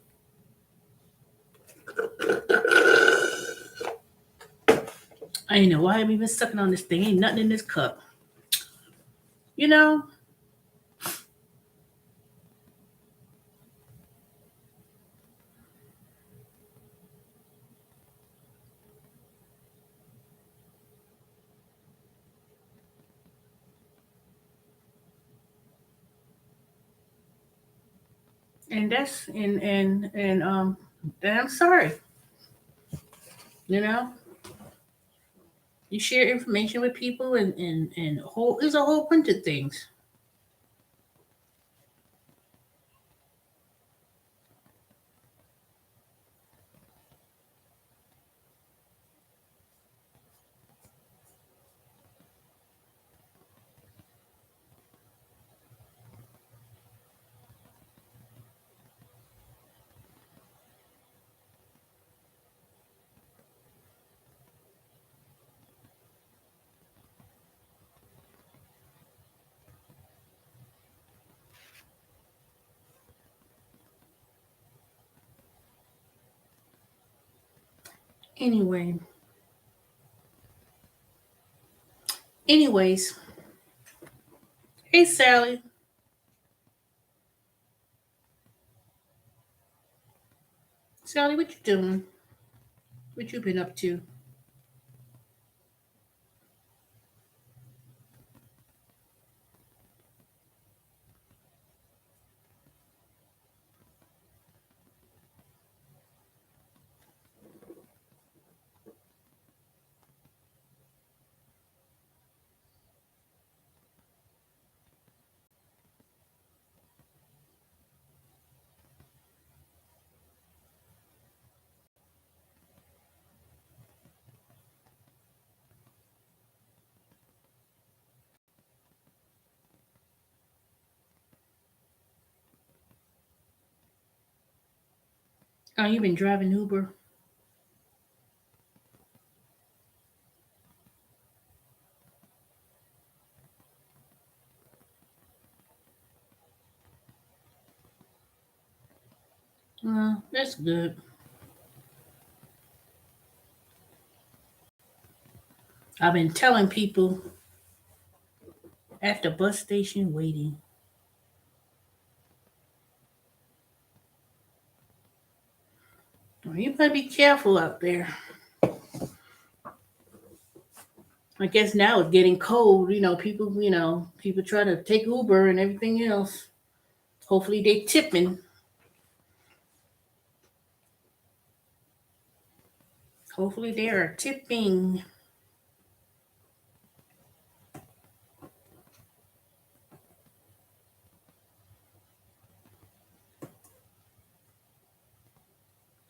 I ain't know why I'm even sucking on this thing. Ain't nothing in this cup. You know? And that's and then I'm sorry. You know? You share information with people and whole there's a whole bunch of things. Anyway. Anyways, hey Sally. Sally, what you doing? What you been up to? Oh, you been driving Uber? That's good. I've been telling people at the bus station waiting. Well, you better be careful out there. I guess now it's getting cold. People try to take Uber and everything else. Hopefully they tipping. Hopefully they are tipping.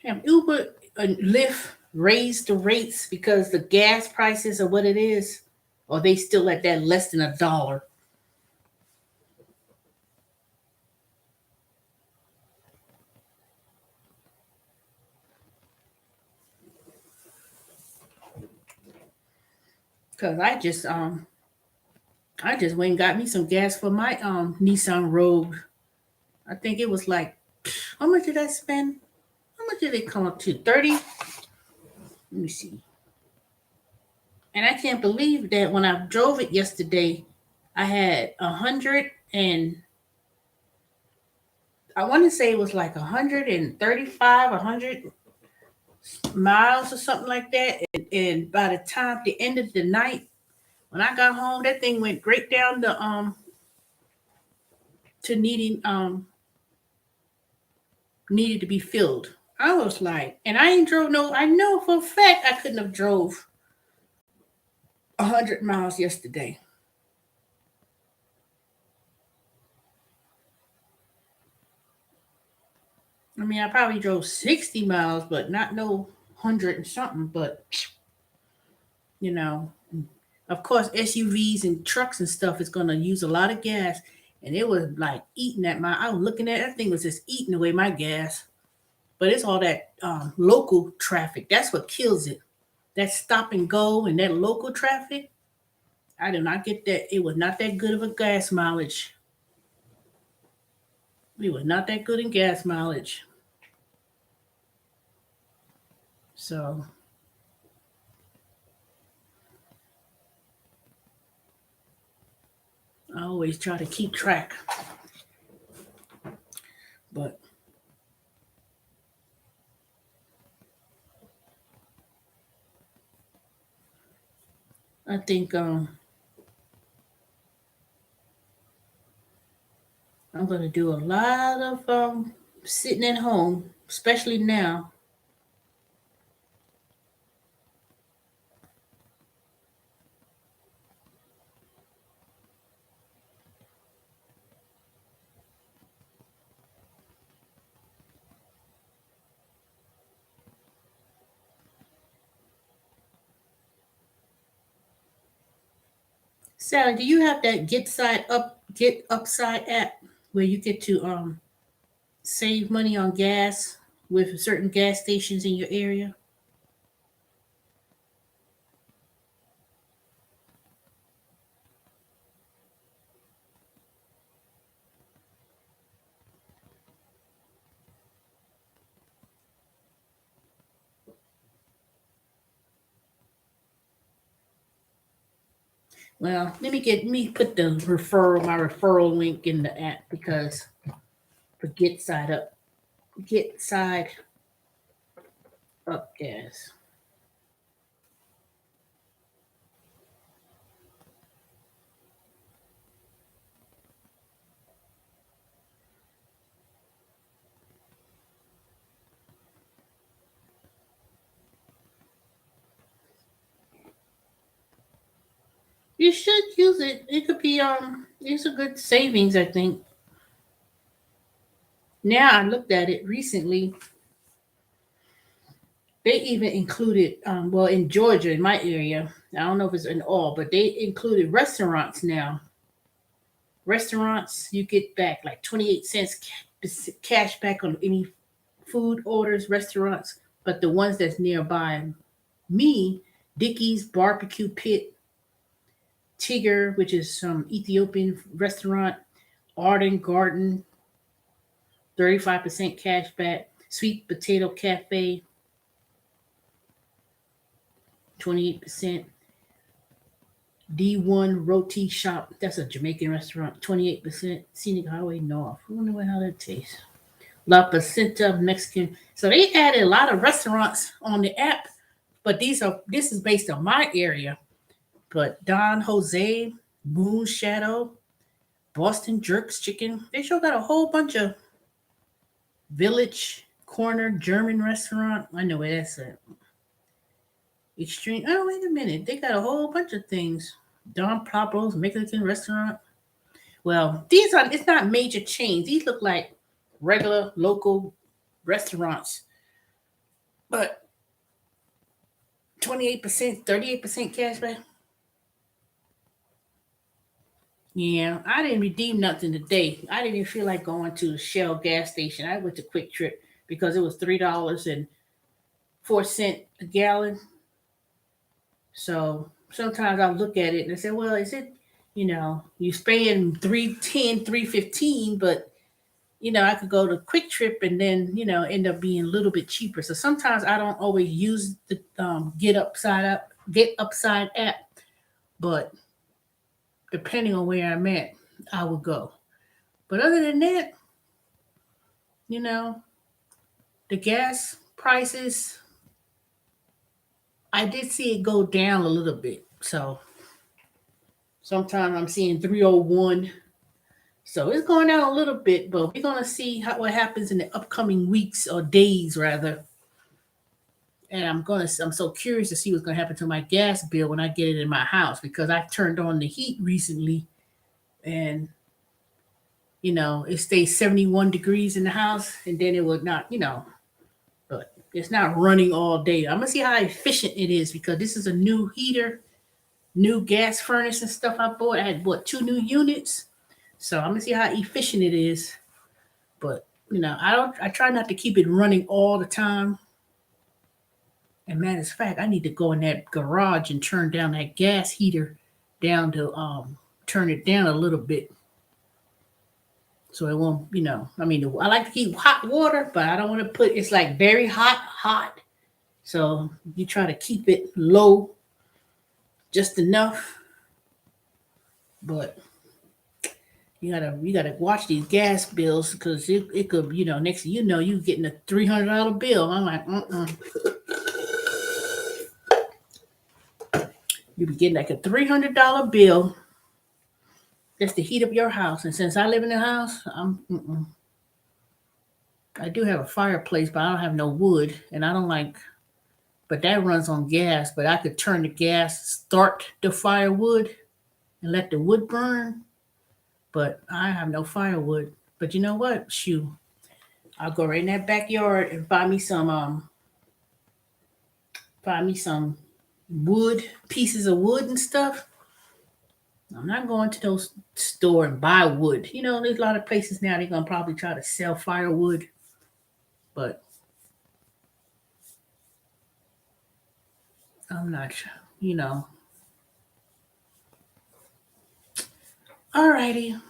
Have Uber and Lyft raised the rates because the gas prices are what it is? Or they still at that less than $1? Cause I just went and got me some gas for my Nissan Rogue. I think it was like, how much did I spend? How much did it come up to? 30? Let me see. And I can't believe that when I drove it yesterday, I had 100 and I want to say it was like 135, 100 miles or something like that. And by the time the end of the night, when I got home, that thing went great down to needed to be filled. I was like, and I ain't drove no. I know for a fact I couldn't have drove 100 miles yesterday. I mean, I probably drove 60 miles, but not no 100 and something. But you know, of course, SUVs and trucks and stuff is gonna use a lot of gas, and it was like eating at my. I was looking at that thing was just eating away my gas. But it's all that local traffic. That's what kills it. That stop and go and that local traffic. I did not get that. It was not that good of a gas mileage. It was not that good in gas mileage. So I always try to keep track. But I think I'm going to do a lot of sitting at home, especially now. Sally, do you have that Get Upside app where you get to save money on gas with certain gas stations in your area? Well, let me put the my referral link in the app because for Get Side Up gas. You should use it. It could be it's a good savings, I think. Now I looked at it recently. They even included well in Georgia in my area. I don't know if it's in all, but they included restaurants now. Restaurants you get back like 28 cents cash back on any food orders, restaurants, but the ones that's nearby me, Dickie's Barbecue Pit, Tigger, which is some Ethiopian restaurant, Arden Garden, 35% cash back, Sweet Potato Cafe, 28%, D1 Roti Shop, that's a Jamaican restaurant, 28%, Scenic Highway North. I wonder how that tastes. La Placenta Mexican. So they added a lot of restaurants on the app, but this is based on my area. But Don Jose, Moon Shadow, Boston Jerks Chicken. They sure got a whole bunch of Village Corner German restaurant. I know where that's at. Extreme. Oh, wait a minute. They got a whole bunch of things. Don Pablo's Mexican restaurant. Well, these are, it's not major chains. These look like regular local restaurants. But 28%, 38% cash back. Yeah, I didn't redeem nothing today. I didn't even feel like going to the Shell gas station. I went to Quick Trip because it was $3.04 a gallon. So sometimes I'll look at it and say, well, is it, you paying 310, 315, but I could go to Quick Trip and then, end up being a little bit cheaper. So sometimes I don't always use the Get Upside app, but depending on where I'm at, I will go. But other than that, you know, the gas prices, I did see it go down a little bit. So sometimes I'm seeing 301. So it's going down a little bit, but we're gonna see what happens in the upcoming weeks or days rather. And I'm so curious to see what's gonna happen to my gas bill when I get it in my house because I turned on the heat recently and it stays 71 degrees in the house and then it would not, but it's not running all day. I'm gonna see how efficient it is because this is a new heater, new gas furnace and stuff I bought. I had bought 2 new units. So I'm gonna see how efficient it is. But I try not to keep it running all the time. And matter of fact, I need to go in that garage and turn down that gas heater down to turn it down a little bit. So it won't, I like to keep hot water, but I don't want to put it's like very hot. So you try to keep it low just enough. But you gotta watch these gas bills because it could next thing you getting a $300 bill. I'm like you be getting like a $300 bill just to heat up your house. And since I live in the house, I do have a fireplace, but I don't have no wood, and I don't like. But that runs on gas. But I could turn the gas, start the firewood, and let the wood burn. But I have no firewood. But you know what? Shoot, I'll go right in that backyard and buy me some wood, pieces of wood and stuff. I'm not going to those store and buy wood. There's a lot of places now they're gonna probably try to sell firewood, but I'm not sure. Alrighty.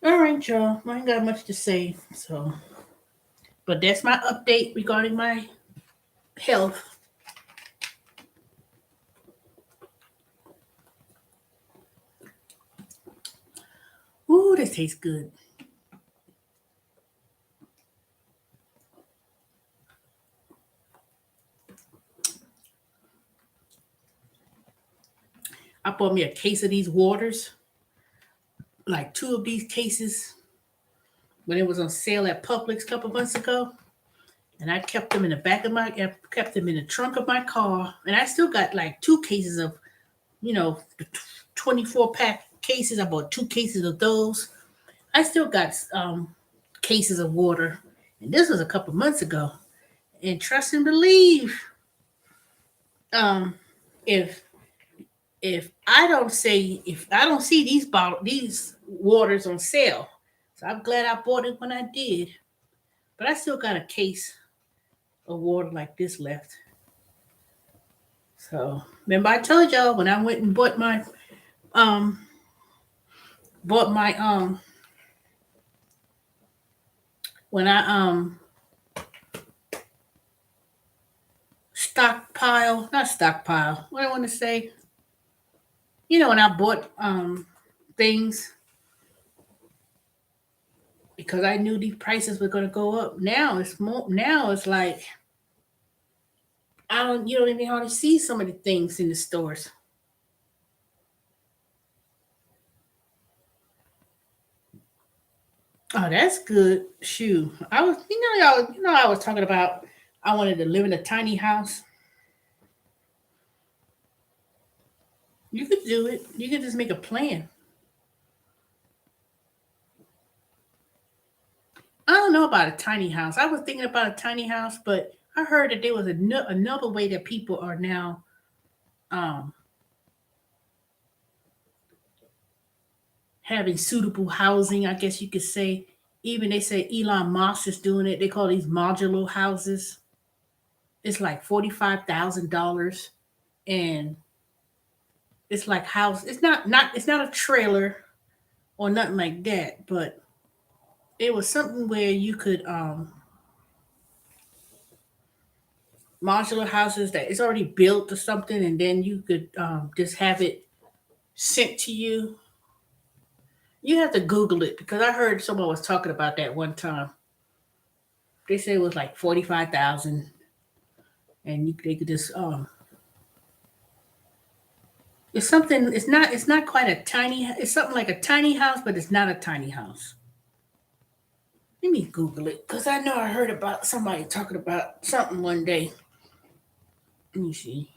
All right, y'all. I ain't got much to say. So, but that's my update regarding my health. Ooh, this tastes good. I bought me a case of these waters, like 2 of these cases, when it was on sale at Publix a couple months ago. And I kept them in the I kept them in the trunk of my car. And I still got like 2 cases of, the 24-pack cases. I bought 2 cases of those. I still got cases of water. And this was a couple months ago. And trust and believe, um, if if I don't see these waters on sale, so I'm glad I bought it when I did. But I still got a case of water like this left. So remember I told y'all when I went and um bought my when I stockpile not stockpile what I want to say, when I bought things because I knew these prices were going to go up. Now it's like you don't even hardly see some of the things in the stores. Oh, that's good. Shoot. I was I was talking about I wanted to live in a tiny house. You could do it. You could just make a plan. I don't know about a tiny house. I was thinking about a tiny house, but I heard that there was another way that people are now um, having suitable housing, I guess you could say, Even they say Elon Musk is doing it. They call these modular houses. It's like $45,000, and it's like house. It's not a trailer or nothing like that, but it was something where you could modular houses that it's already built or something, and then you could just have it sent to you. You have to Google it because I heard someone was talking about that one time. They said it was like 45,000, and they could just it's something. It's not quite a tiny. It's something like a tiny house, but it's not a tiny house. Let me Google it because I know I heard about somebody talking about something one day. Let me see.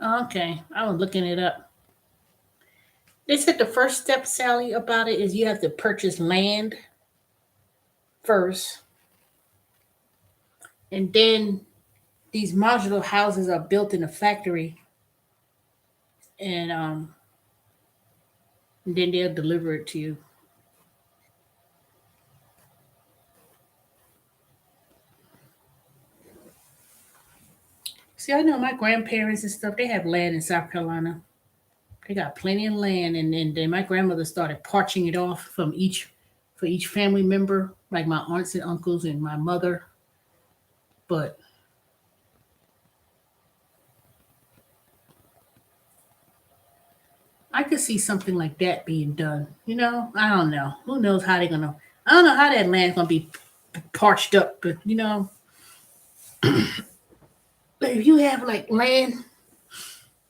Okay, I was looking it up. They said the first step, Sally, about it is you have to purchase land first, and then these modular houses are built in a factory, and then they'll deliver it to you. See, I know my grandparents and stuff. They have land in South Carolina. They got plenty of land, and then my grandmother started parching it off from each for each family member, like my aunts and uncles and my mother. But I could see something like that being done. I don't know. Who knows how they're gonna? I don't know how that land's gonna be parched up, but like if you have like land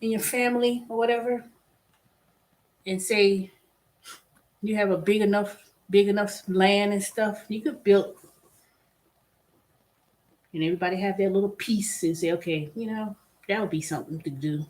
in your family or whatever, and say you have a big enough land and stuff, you could build, and everybody have their little piece and say, okay, that would be something to do.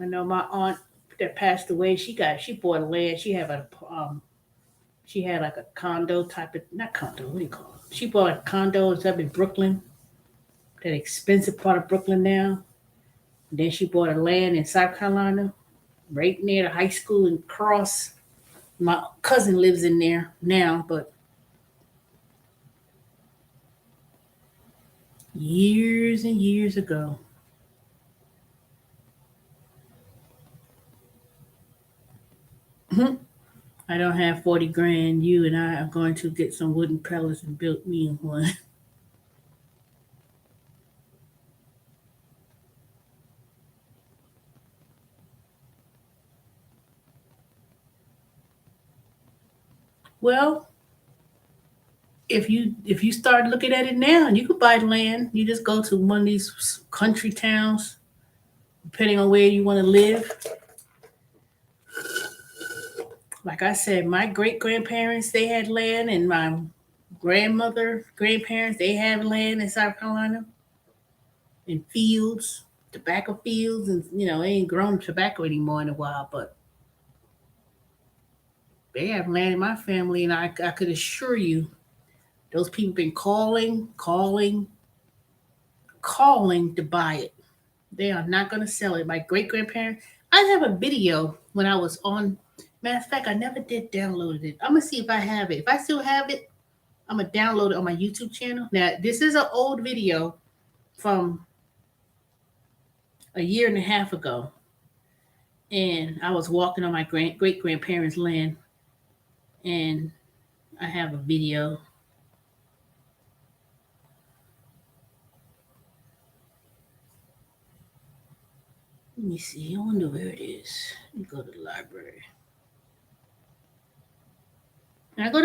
I know my aunt that passed away. She bought a land. She had like a condo type of, not condo. What do you call it? She bought a condo up in Brooklyn, that expensive part of Brooklyn now. And then she bought a land in South Carolina, right near the high school in Cross. My cousin lives in there now, but years and years ago. I don't have 40 grand. You and I are going to get some wooden pellets and build me one. Well, if you start looking at it now, you could buy land. You just go to one of these country towns, depending on where you want to live. Like I said, my great grandparents they had land, and my grandparents they have land in South Carolina, in fields, tobacco fields, and they ain't grown tobacco anymore in a while, but they have land in my family, and I could assure you, those people been calling to buy it. They are not going to sell it. My great grandparents. I have a video when I was on. Matter of fact, I never did download it. I'm gonna see if I have it. If I still have it, I'm gonna download it on my YouTube channel. Now, this is an old video from a year and a half ago, and I was walking on my great grandparents' land, and I have a video. Let me see. I wonder where it is. Let me go to the library. When I go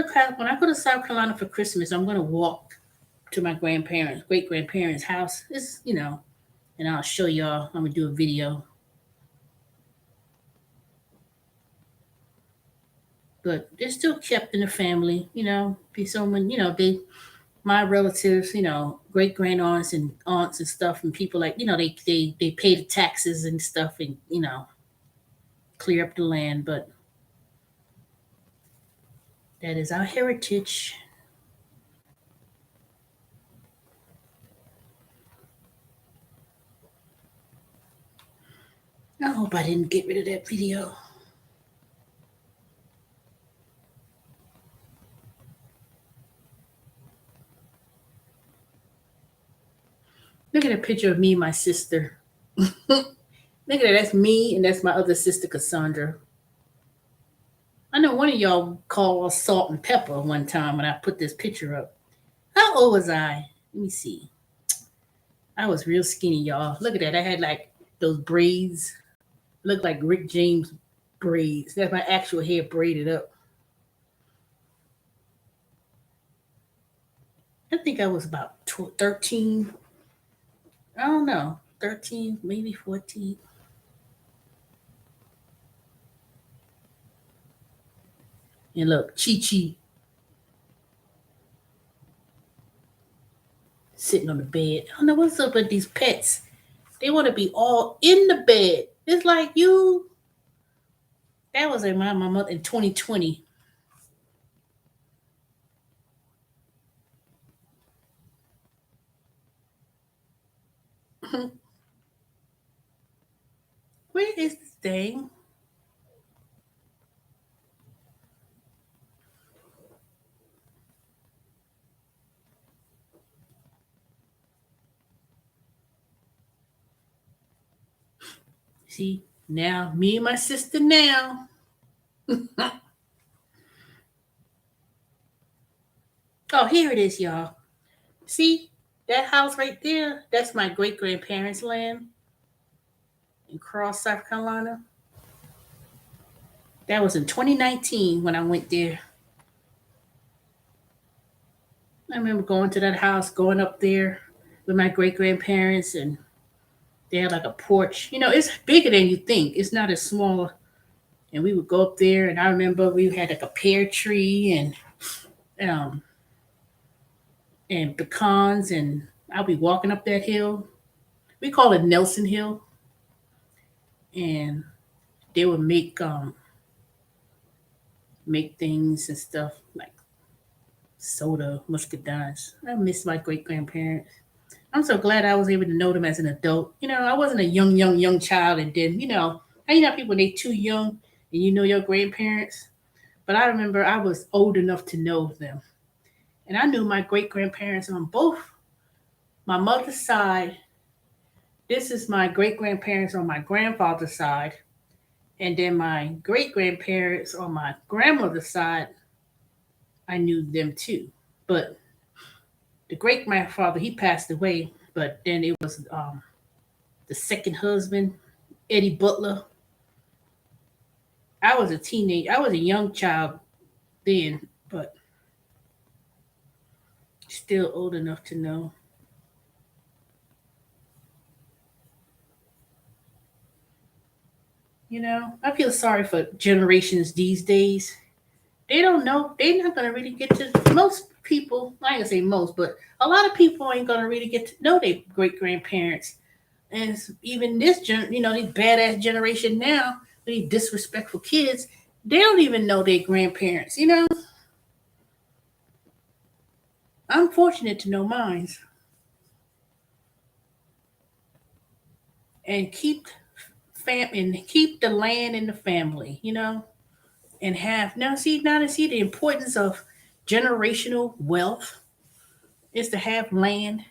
to South Carolina for Christmas, I'm gonna walk to my grandparents, great grandparents' house. And I'll show y'all. I'm gonna do a video, but they're still kept in the family. Be someone. My relatives. Great grand aunts and stuff, and people like they pay the taxes and stuff, and clear up the land. But that is our heritage. I hope I didn't get rid of that video. Look at a picture of me and my sister. Look at that. That's me, and that's my other sister, Cassandra. I know one of y'all called us salt and pepper one time when I put this picture up. How old was I? Let me see. I was real skinny, y'all. Look at that. I had like those braids. Looked like Rick James braids. That's my actual hair braided up. I think I was about 13. I don't know. 13, maybe 14. And look, Chi Chi sitting on the bed. I don't know what's up with these pets. They want to be all in the bed. It's like you. That was in my mother in 2020. Where is this thing? See, now me and my sister now. Oh, here it is, y'all. See that house right there? That's my great grandparents' land in Cross, South Carolina. That was in 2019 when I went there. I remember going to that house, going up there with my great grandparents, and they had like a porch. It's bigger than you think. It's not as small. And we would go up there, and I remember we had like a pear tree and pecans, and I'll be walking up that hill. We call it Nelson Hill, and they would make things and stuff like soda, muscadines. I miss my great grandparents. I'm so glad I was able to know them as an adult. I wasn't a young child, and then people they too young and you know your grandparents. But I remember I was old enough to know them, and I knew my great grandparents on both my mother's side. This is my great grandparents on my grandfather's side, and then my great grandparents on my grandmother's side. I knew them too, but the great grandfather he passed away. But then it was the second husband, Eddie Butler. I was a teenage. I was a young child then, but still old enough to know. I feel sorry for generations these days. They don't know. They're not gonna really get to most people. I ain't gonna say most, but a lot of people ain't gonna really get to know their great grandparents. And even these badass generation now, these disrespectful kids, they don't even know their grandparents. I'm fortunate to know mine and keep the land in the family. And have now to see the importance of generational wealth is to have land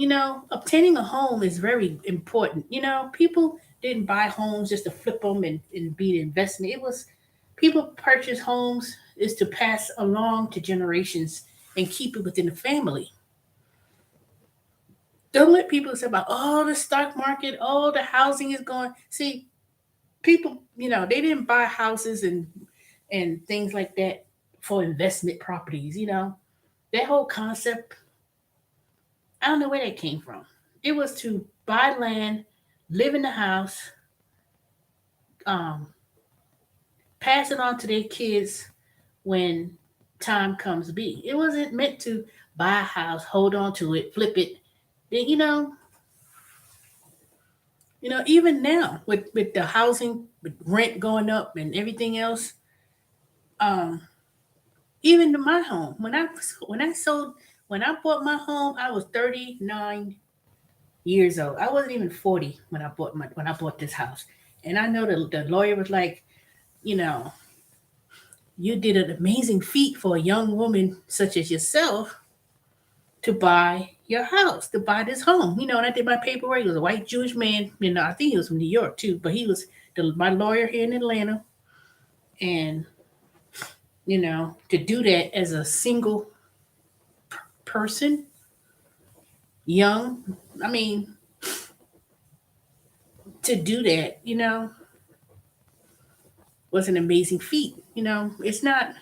Obtaining a home is very important. People didn't buy homes just to flip them and be an investment. It was people purchase homes is to pass along to generations and keep it within the family. Don't let people say about, oh, the stock market, oh, the housing is going. See, people, they didn't buy houses and things like that for investment properties. That whole concept, I don't know where that came from. It was to buy land, live in the house, um, pass it on to their kids when time comes to be. It wasn't meant to buy a house, hold on to it, flip it. Then, even now with the housing, with rent going up and everything else, um, even to my home, when I bought my home, I was 39 years old. I wasn't even 40 when I bought this house. And I know the lawyer was like, you know, you did an amazing feat for a young woman such as yourself to buy your house, to buy this home. And I did my paperwork. He was a white Jewish man. I think he was from New York too, but he was my lawyer here in Atlanta. And, to do that as a single person, young, I mean, to do that, was an amazing feat. It's not,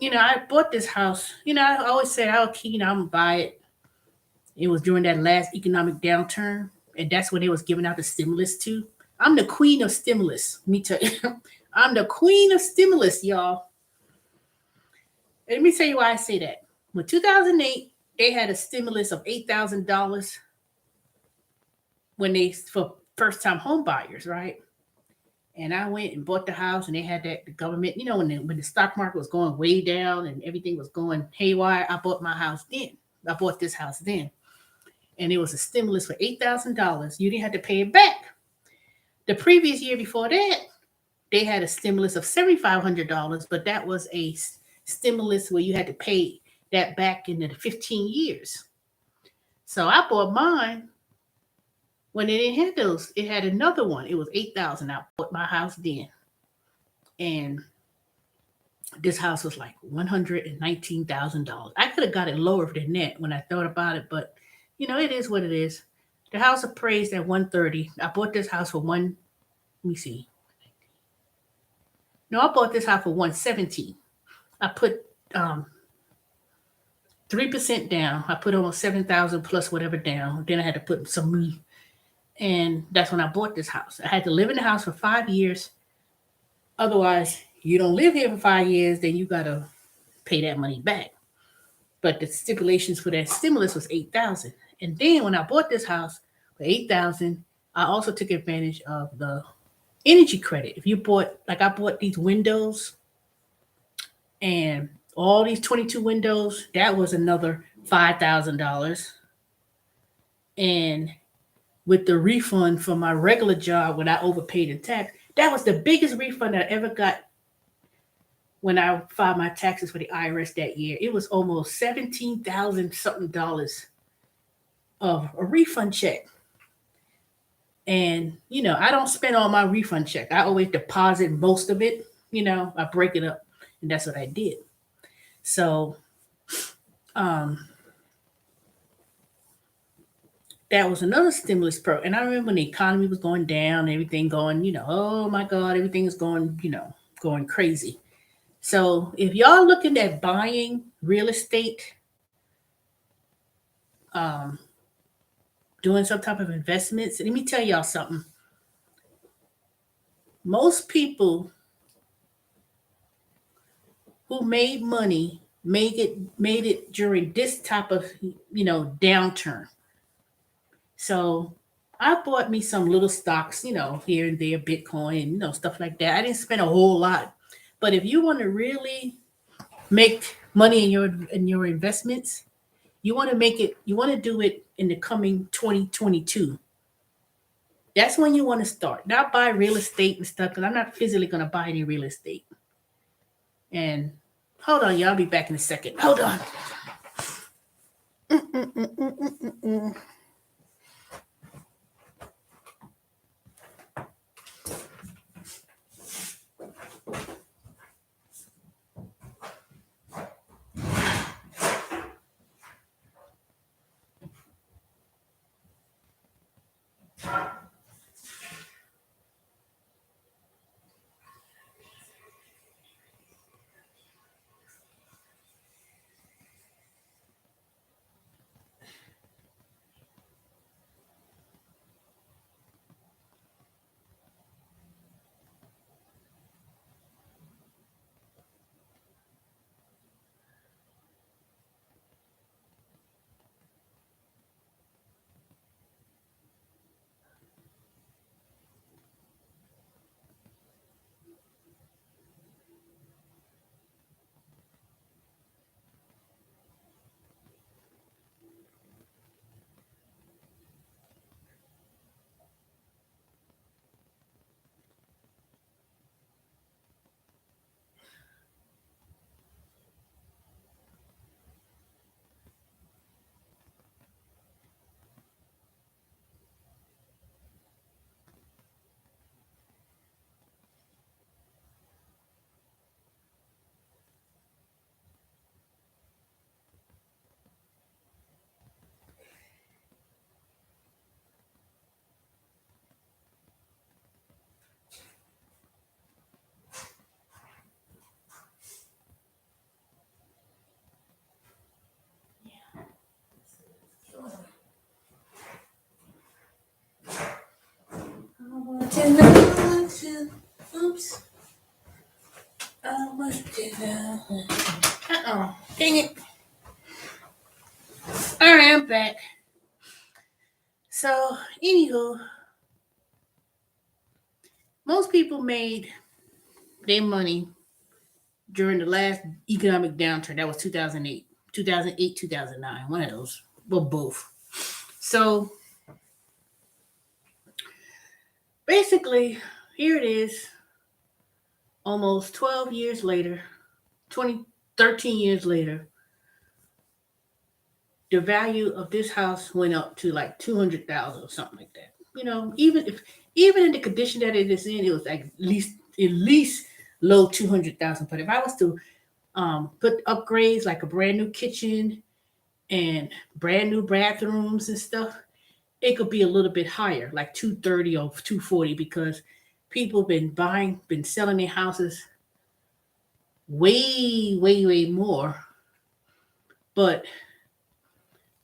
I bought this house. I always said, okay, I'm going to buy it. It was during that last economic downturn, and that's when they was giving out the stimulus too. I'm the queen of stimulus. Let me tell you, I'm the queen of stimulus, y'all. And let me tell you why I say that. When 2008, they had a stimulus of $8,000 when they for first time home buyers, right? And I went and bought the house, and they had that the government, when the stock market was going way down and everything was going haywire. I bought my house then. I bought this house then, and it was a stimulus for $8,000. You didn't have to pay it back. The previous year before that, they had a stimulus of $7,500, but that was a stimulus where you had to pay that back in the 15 years. So I bought mine when it didn't have those. It had another one. It was 8,000. I bought my house then, and this house was like $119,000. I could have got it lower than that when I thought about it, but it is what it is. The house appraised at 130. I bought this house for one. Let me see. No, I bought this house for 117. I put 3% down. I put almost 7,000 plus whatever down. Then I had to put some, and that's when I bought this house. I had to live in the house for 5 years. Otherwise, you don't live here for 5 years, then you gotta pay that money back. But the stipulations for that stimulus was 8,000. And then when I bought this house for 8,000, I also took advantage of the energy credit. If you bought, like I bought these windows and all these 22 windows, that was another $5,000. And with the refund for my regular job when I overpaid in tax, that was the biggest refund I ever got when I filed my taxes for the IRS that year. It was almost 17,000 something dollars of a refund check. And, I don't spend all my refund check. I always deposit most of it. I break it up. And that's what I did. So, um, that was another stimulus program. And I remember when the economy was going down, everything going, oh my God, everything is going, going crazy. So if y'all looking at buying real estate, um, doing some type of investments, let me tell y'all something. Most people who made money made it during this type of downturn. So I bought me some little stocks, here and there, Bitcoin, stuff like that. I didn't spend a whole lot. But if you want to really make money in your investments, you want to do it in the coming 2022. That's when you want to start. Not buy real estate and stuff, because I'm not physically going to buy any real estate. And hold on, y'all. I'll be back in a second. Hold on. Mm-mm-mm-mm-mm-mm. I want to know to, oops, I want to know. Dang it. All right, I'm back. So, anywho, most people made their money during the last economic downturn. That was 2008, 2008, 2009, one of those. Well, both. So, basically, here it is, almost 12 years later, 13 years later, the value of this house went up to like 200,000 or something like that. Even in the condition that it is in, it was like at least low 200,000. But if I was to put upgrades like a brand new kitchen and brand new bathrooms and stuff, it could be a little bit higher, like 230 or 240, because people been selling their houses way, way, way more. But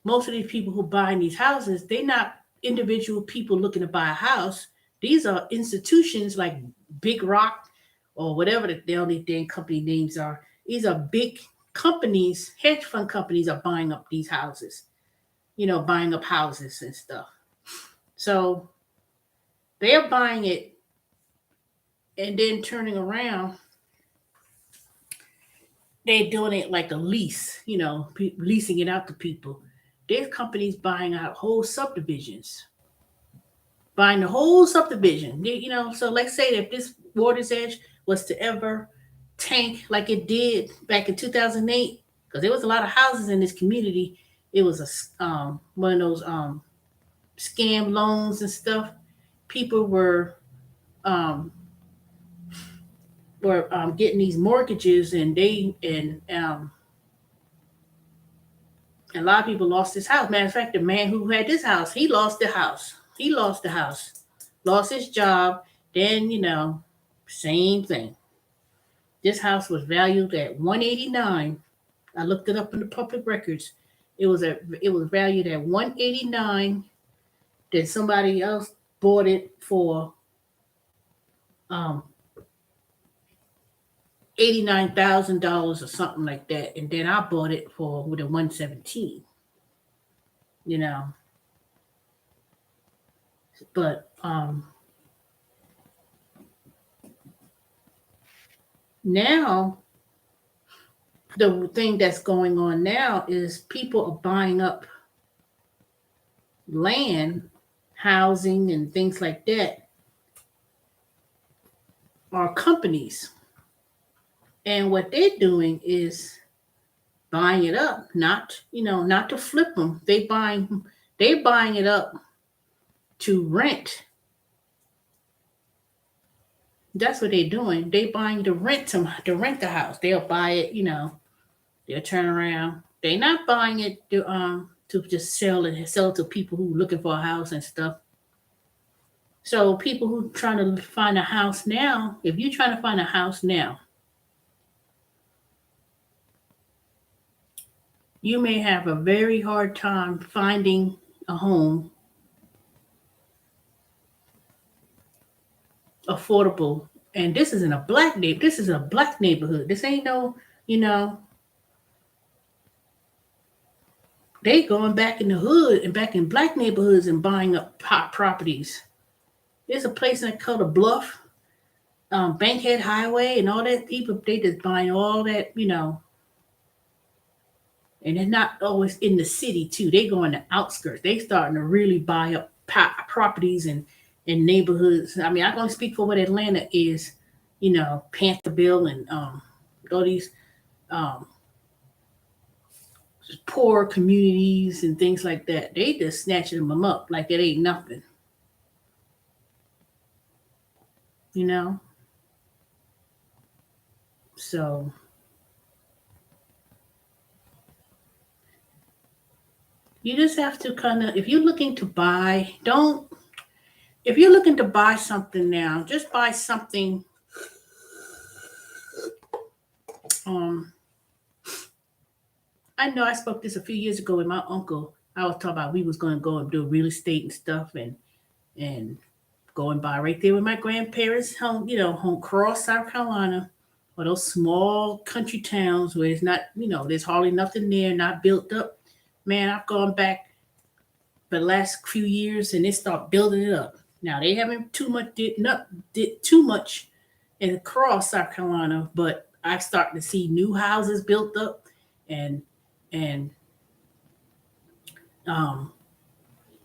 most of these people who buying these houses, they're not individual people looking to buy a house. These are institutions like Big Rock or whatever the only damn company names are. These are big companies, hedge fund companies are buying up these houses, buying up houses and stuff. So they're buying it and then turning around, they're doing it like a lease, leasing it out to people. There's companies buying out whole subdivisions, buying the whole subdivision. So let's say that this Water's Edge was to ever tank like it did back in 2008, because there was a lot of houses in this community. It was one of those scam loans and stuff. People um, were getting these mortgages, and a lot of people lost his house. Matter of fact, the man who had this house, he lost the house. He lost the house, lost his job. Then same thing. This house was valued at 189. I looked it up in the public records. It was valued at 189. Then somebody else bought it for um $89,000 or something like that, and then I bought it for with a 117. You know, but now the thing that's going on now is people are buying up land, housing, and things like that are companies. And what they're doing is buying it up, not to flip them. They buying it up to rent. That's what they're doing. They buying to rent the house. They'll buy it, they'll turn around. They're not buying it to just sell it to people who looking for a house and stuff. So people who trying to find a house now, if you're trying to find a house now, you may have a very hard time finding a home affordable. And this isn't a black neighborhood. This is a black neighborhood. This ain't no, you know, they going back in the hood and back in black neighborhoods and buying up properties. There's a place in called the Bluff, Bankhead Highway, and all that. People they just buying all that, and they're not always in the city too. They go in the outskirts. They starting to really buy up properties and in neighborhoods. I mean, I can only speak for what Atlanta is, Pantherville and all these um, poor communities and things like that. They just snatching them up like it ain't nothing, you know. So you just have to kind of, if you're looking to buy, don't. If you're looking to buy something now, just buy something. Um, I know I spoke this a few years ago with my uncle. I was talking about we was going to go and do real estate and stuff, and go and buy right there with my grandparents' home, home Cross, South Carolina, or those small country towns where it's not, there's hardly nothing there, not built up. Man, I've gone back the last few years and they start building it up. Now they haven't did too much in across South Carolina, but I starting to see new houses built up, and and um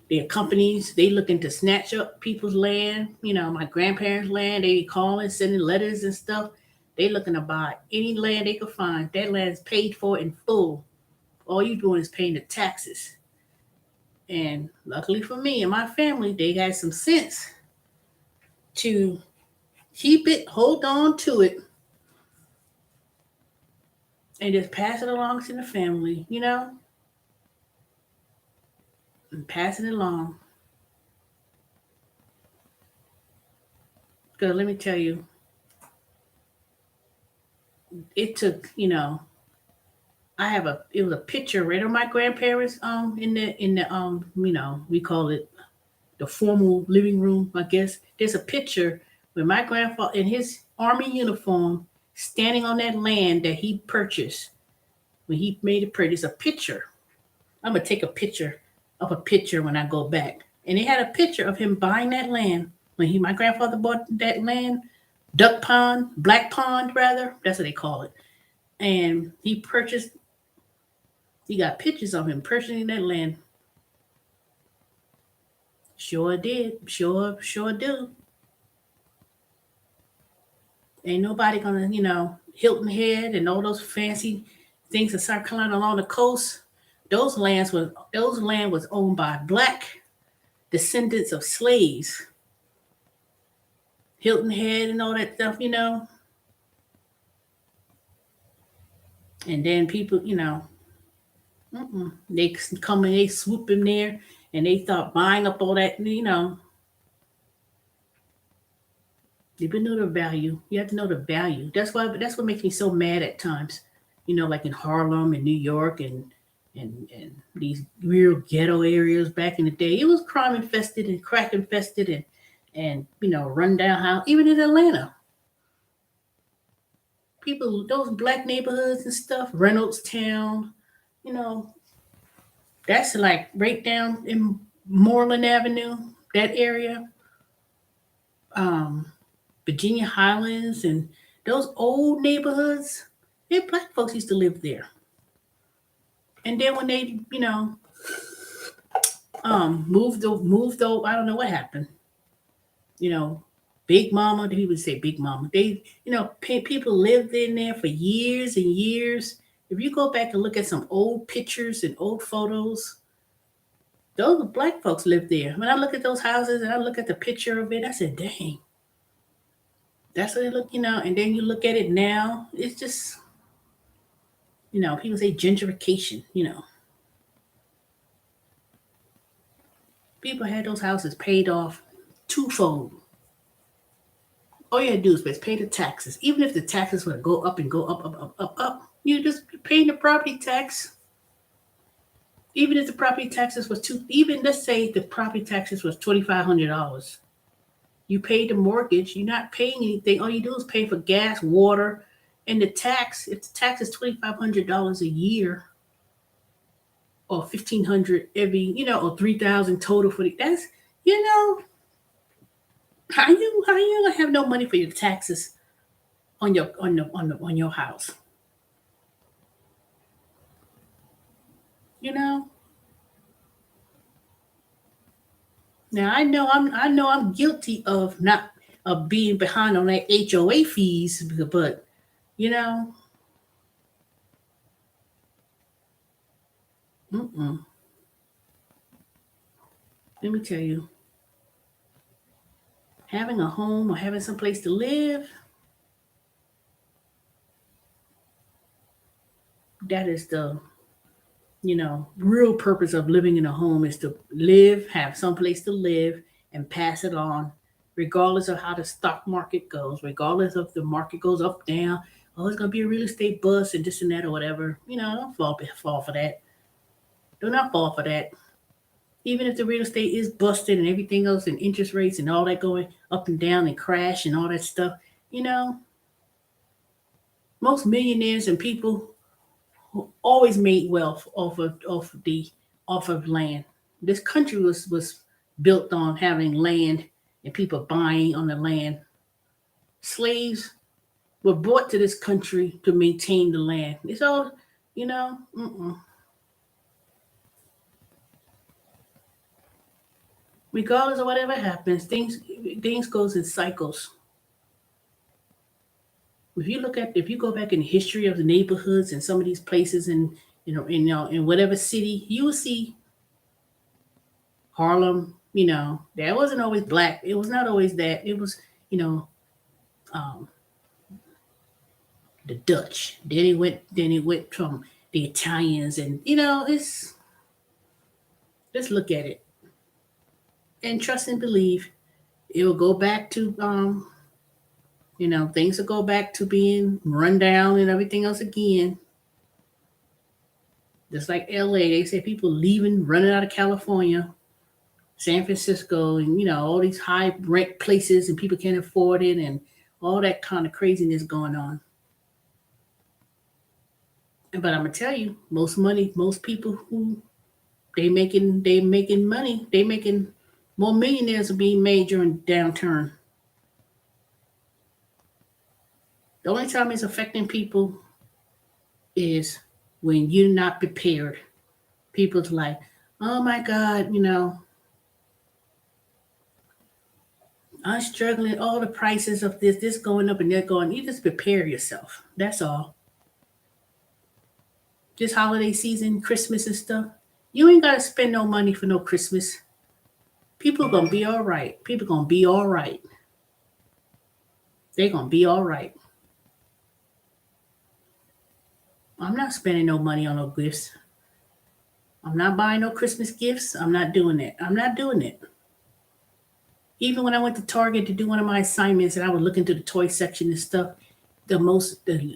their companies they looking to snatch up people's land. My grandparents' land. They calling, sending letters and stuff. They looking to buy any land they could find. That land is paid for in full. All you doing is paying the taxes. And luckily for me and my family, they had some sense to keep it, hold on to it, and just pass it along to the family, and pass it along. Because let me tell you, it took, it was a picture right on my grandparents in the we call it the formal living room, I guess. There's a picture with my grandfather in his army uniform standing on that land that he purchased when he made a purchase. A picture. I'm gonna take a picture of a picture when I go back. And they had a picture of him buying that land when my grandfather bought that land, Duck Pond, Black Pond rather. That's what they call it. And he got pictures of him purchasing that land. Sure did. Sure do. Ain't nobody gonna, Hilton Head and all those fancy things in South Carolina along the coast. Those land was owned by black descendants of slaves. Hilton Head and all that stuff. And then people, they come and they swoop in there and they start buying up all that. You know the value. You have to know the value. That's what makes me so mad at times. Like in Harlem and New York and these real ghetto areas back in the day. It was crime infested and crack infested and run down house. Even in Atlanta, people those black neighborhoods and stuff, Reynolds Town, you know, that's like right down in Moreland Avenue, that area, um, Virginia Highlands, and those old neighborhoods. Black folks used to live there, and then when they, moved over, I don't know what happened. You know, Big Mama. He would say Big Mama. They, people lived in there for years and years, If you go back and look at some old pictures and old photos, those black folks lived there. When I look at those houses and I look at the picture of it, I said, dang, that's what it look, and then you look at it now, it's just, people say gentrification. People had those houses paid off twofold. All you had to do is pay the taxes. Even if the taxes were to go up and go up, up, up, up, up, you just paying the property tax. Even if the property taxes was even let's say the property taxes was $2,500, you paid the mortgage. You're not paying anything. All you do is pay for gas, water, and the tax. If the tax is $2,500 a year, or 1,500 every, or 3,000 total for that's you know how you gonna have no money for your taxes on your house? You know. Now I know I'm guilty of not of being behind on that HOA fees, but you know, mm-mm. Let me tell you, having a home or having some place to live, that is the real purpose of living in a home is to live, have some place to live, and pass it on, regardless of how the stock market goes, regardless of the market goes up, down. Oh, it's gonna be a real estate bust and this and that or whatever. Don't fall for that. Do not fall for that. Even if the real estate is busted and everything else and interest rates and all that going up and down and crash and all that stuff, you know, most millionaires and people always made wealth off of land. This country was built on having land and people buying on the land. Slaves were brought to this country to maintain the land. It's all, you know, mm-mm. Regardless of whatever happens, things goes in cycles. If you go back in the history of the neighborhoods and some of these places in whatever city, you will see Harlem. That wasn't always black. It was not always that. It was you know um, the Dutch. Then it went from the Italians, and it's let's look at it and trust and believe. It will go back to things will go back to being run down and everything else again. Just like LA, they say people leaving, running out of California, San Francisco, and all these high rent places, and people can't afford it, and all that kind of craziness going on. But I'm gonna tell you, most people who they making money, they making more millionaires are being made during downturn. The only time it's affecting people is when you're not prepared. People's like, oh my God, I'm struggling. All the prices of this going up and that going. You just prepare yourself. That's all. This holiday season, Christmas and stuff. You ain't gotta spend no money for no Christmas. People gonna be all right. People gonna be all right. They gonna be all right. I'm not spending no money on no gifts. I'm not buying no Christmas gifts. I'm not doing it. I'm not doing it. Even when I went to Target to do one of my assignments and I was looking to the toy section and stuff, the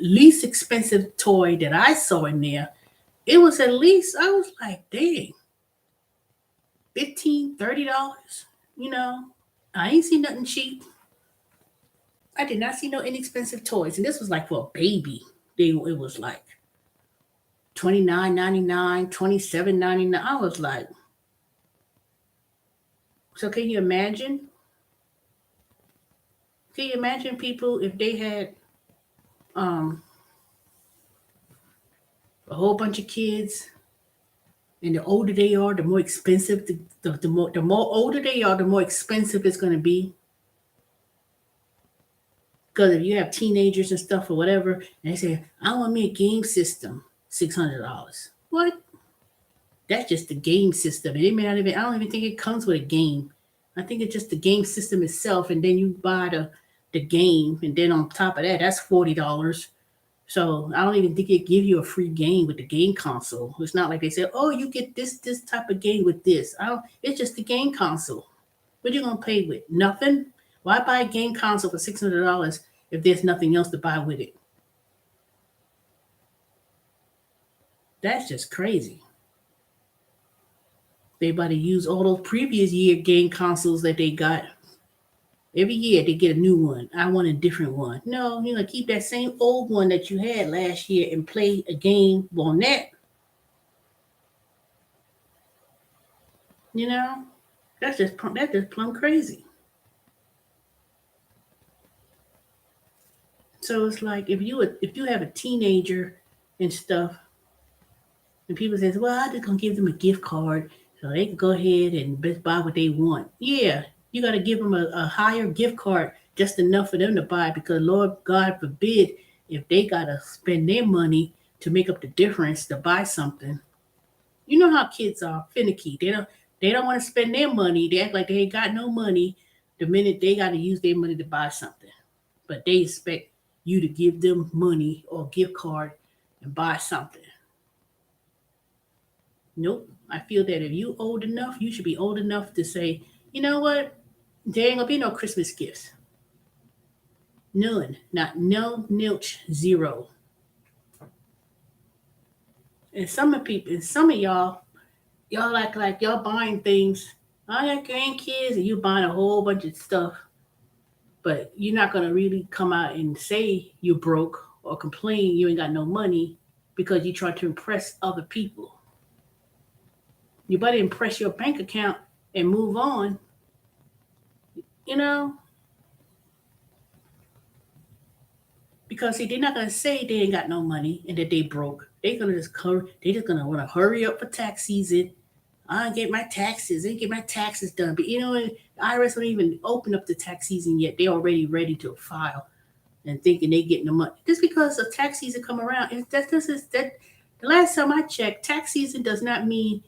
least expensive toy that I saw in there, it was at least, I was like, dang, $15, $30. You know, I ain't seen nothing cheap. I did not see no inexpensive toys. And this was like for a baby. It was like 29.99, 27.99. I was like, so can you imagine? Can you imagine people if they had um, a whole bunch of kids, and the older they are, the more expensive the more older they are, the more expensive it's going to be. Because if you have teenagers and stuff or whatever, and they say, I want me a game system. $600. What? That's just the game system. And it may not even, I don't even think it comes with a game. I think it's just the game system itself, and then you buy the game, and then on top of that, that's $40. So I don't even think it give you a free game with the game console. It's not like they say, "Oh, you get this type of game with this." I don't. It's just the game console. What you gonna pay with? Nothing. Why buy a game console for $600 if there's nothing else to buy with it? That's just crazy. They about to use all those previous year game consoles that they got. Every year they get a new one. I want a different one. No, you know, keep that same old one that you had last year and play a game on that. You know, that's just plumb crazy. So it's like if you have a teenager and stuff, and people says, "Well, I'm just gonna give them a gift card so they can go ahead and best buy what they want." Yeah, you got to give them a higher gift card, just enough for them to buy, because Lord God forbid if they gotta spend their money to make up the difference to buy something. You know how kids are finicky. They don't want to spend their money. They act like they ain't got no money the minute they got to use their money to buy something. But they expect you to give them money or gift card and buy something. Nope. I feel that if you old enough, you should be old enough to say, you know what? There ain't gonna be no Christmas gifts. None. Not no nilch zero. And some of y'all act like y'all buying things. All your grandkids and you buying a whole bunch of stuff, but you're not gonna really come out and say you're broke or complain you ain't got no money because you try to impress other people. You better impress your bank account and move on. You know, because see, they're not gonna say they ain't got no money and that they broke. They're gonna just cover. They just gonna want to hurry up for tax season. I get my taxes. They get my taxes done. But you know, the IRS don't even open up the tax season yet. They're already ready to file and thinking they getting the money. Just because the tax season come around, that the last time I checked, tax season does not mean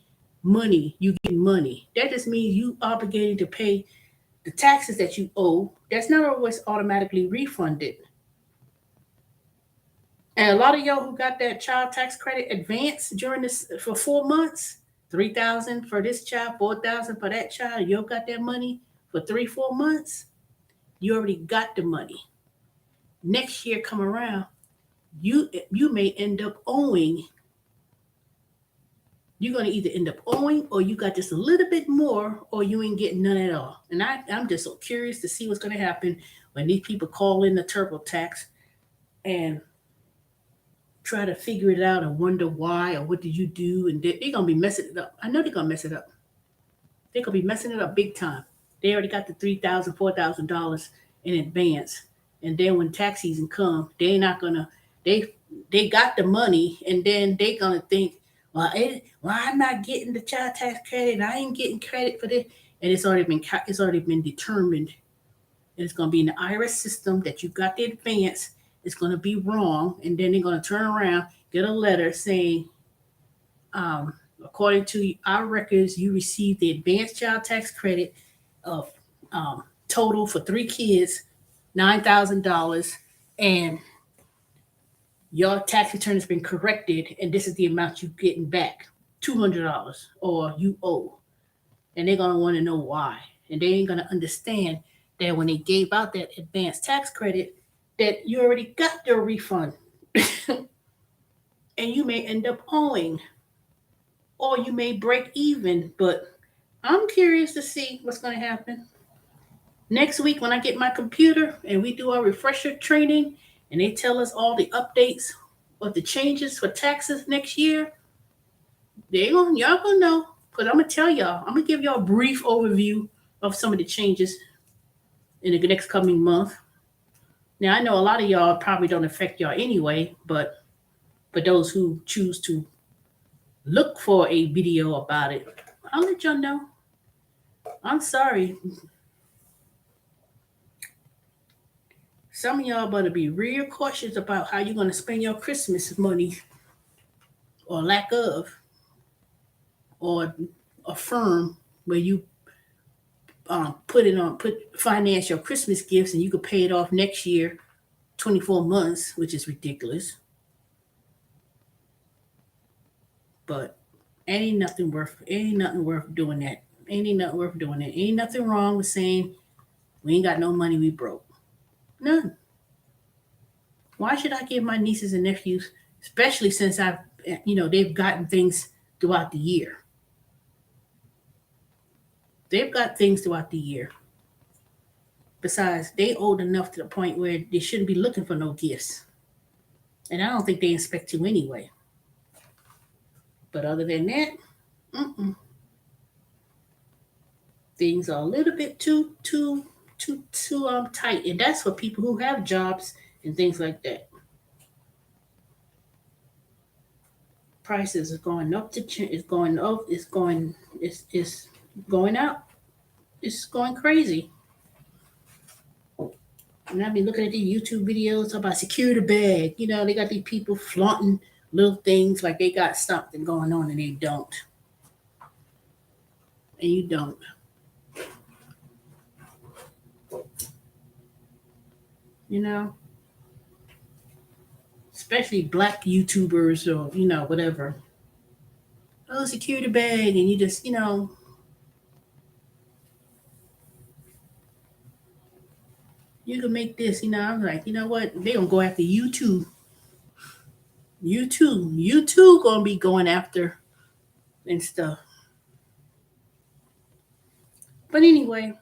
money. You get money. That just means you obligated to pay the taxes that you owe. That's not always automatically refunded. And a lot of y'all who got that child tax credit advance during this for 4 months, 3,000 for this child, 4,000 for that child, you got that money for 3, 4 months. You already got the money. Next year come around, you may end up owing. You're gonna either end up owing, or you got just a little bit more, or you ain't getting none at all. And I'm just so curious to see what's gonna happen when these people call in the TurboTax and try to figure it out and wonder why or what did you do, and they're gonna be messing it up. I know they're gonna mess it up. They're gonna be messing it up big time. They already got the $3,000, $4,000 in advance, and then when tax season come, they not gonna they they got the money, and then they gonna think, well, I'm not getting the child tax credit. I ain't getting credit for this, and it's already been determined, and it's gonna be in the IRS system that you got the advance. It's gonna be wrong, and then they're gonna turn around, get a letter saying, according to our records, you received the advanced child tax credit of total for 3 kids, $9,000, and your tax return has been corrected, and this is the amount you're getting back, $200, or you owe. And they're gonna want to know why, and they ain't gonna understand that when they gave out that advanced tax credit, that you already got your refund, and you may end up owing, or you may break even. But I'm curious to see what's going to happen next week when I get my computer and we do our refresher training, and they tell us all the updates of the changes for taxes next year. Y'all gonna know, because I'm gonna tell y'all. I'm gonna give y'all a brief overview of some of the changes in the next coming month. Now I know a lot of y'all probably don't affect y'all anyway, but for those who choose to look for a video about it, I'll let y'all know. I'm sorry. Some of y'all better be real cautious about how you're going to spend your Christmas money. or lack of, or a firm where you put finance your Christmas gifts and you could pay it off next year, 24 months, which is ridiculous. But ain't nothing worth doing that. Ain't nothing worth doing that. Ain't nothing wrong with saying we ain't got no money, we broke. None. Why should I give my nieces and nephews, especially since they've gotten things throughout the year. They've got things throughout the year. Besides, they old enough to the point where they shouldn't be looking for no gifts. And I don't think they expect to anyway. But other than that, mm-mm. Things are a little bit too tight, and that's for people who have jobs and things like that. Prices are going up. It's going up. It's going up. It's going crazy. And I've been looking at these YouTube videos about secure the bag. They got these people flaunting little things like they got something going on and they don't. And you don't. You know? Especially black YouTubers or, whatever. Oh, secure the bag. And you just, you can make this. I'm like, you know what? They're going to go after you too. You too. You too going to be going after and stuff. But anyway,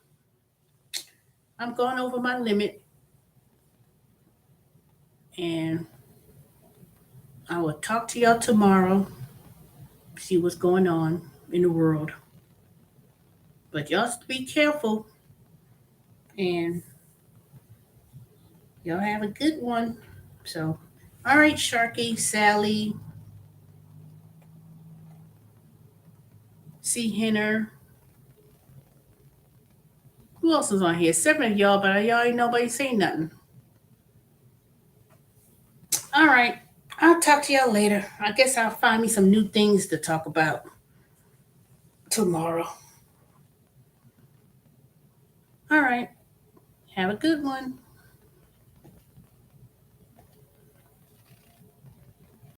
I'm going over my limit. And I will talk to y'all tomorrow. See what's going on in the world. But y'all be careful. And y'all have a good one. So, all right, Sharky, Sally, C. Henner. Who else is on here? 7 of y'all, but y'all ain't nobody saying nothing. All right. I'll talk to y'all later. I guess I'll find me some new things to talk about tomorrow. All right. Have a good one.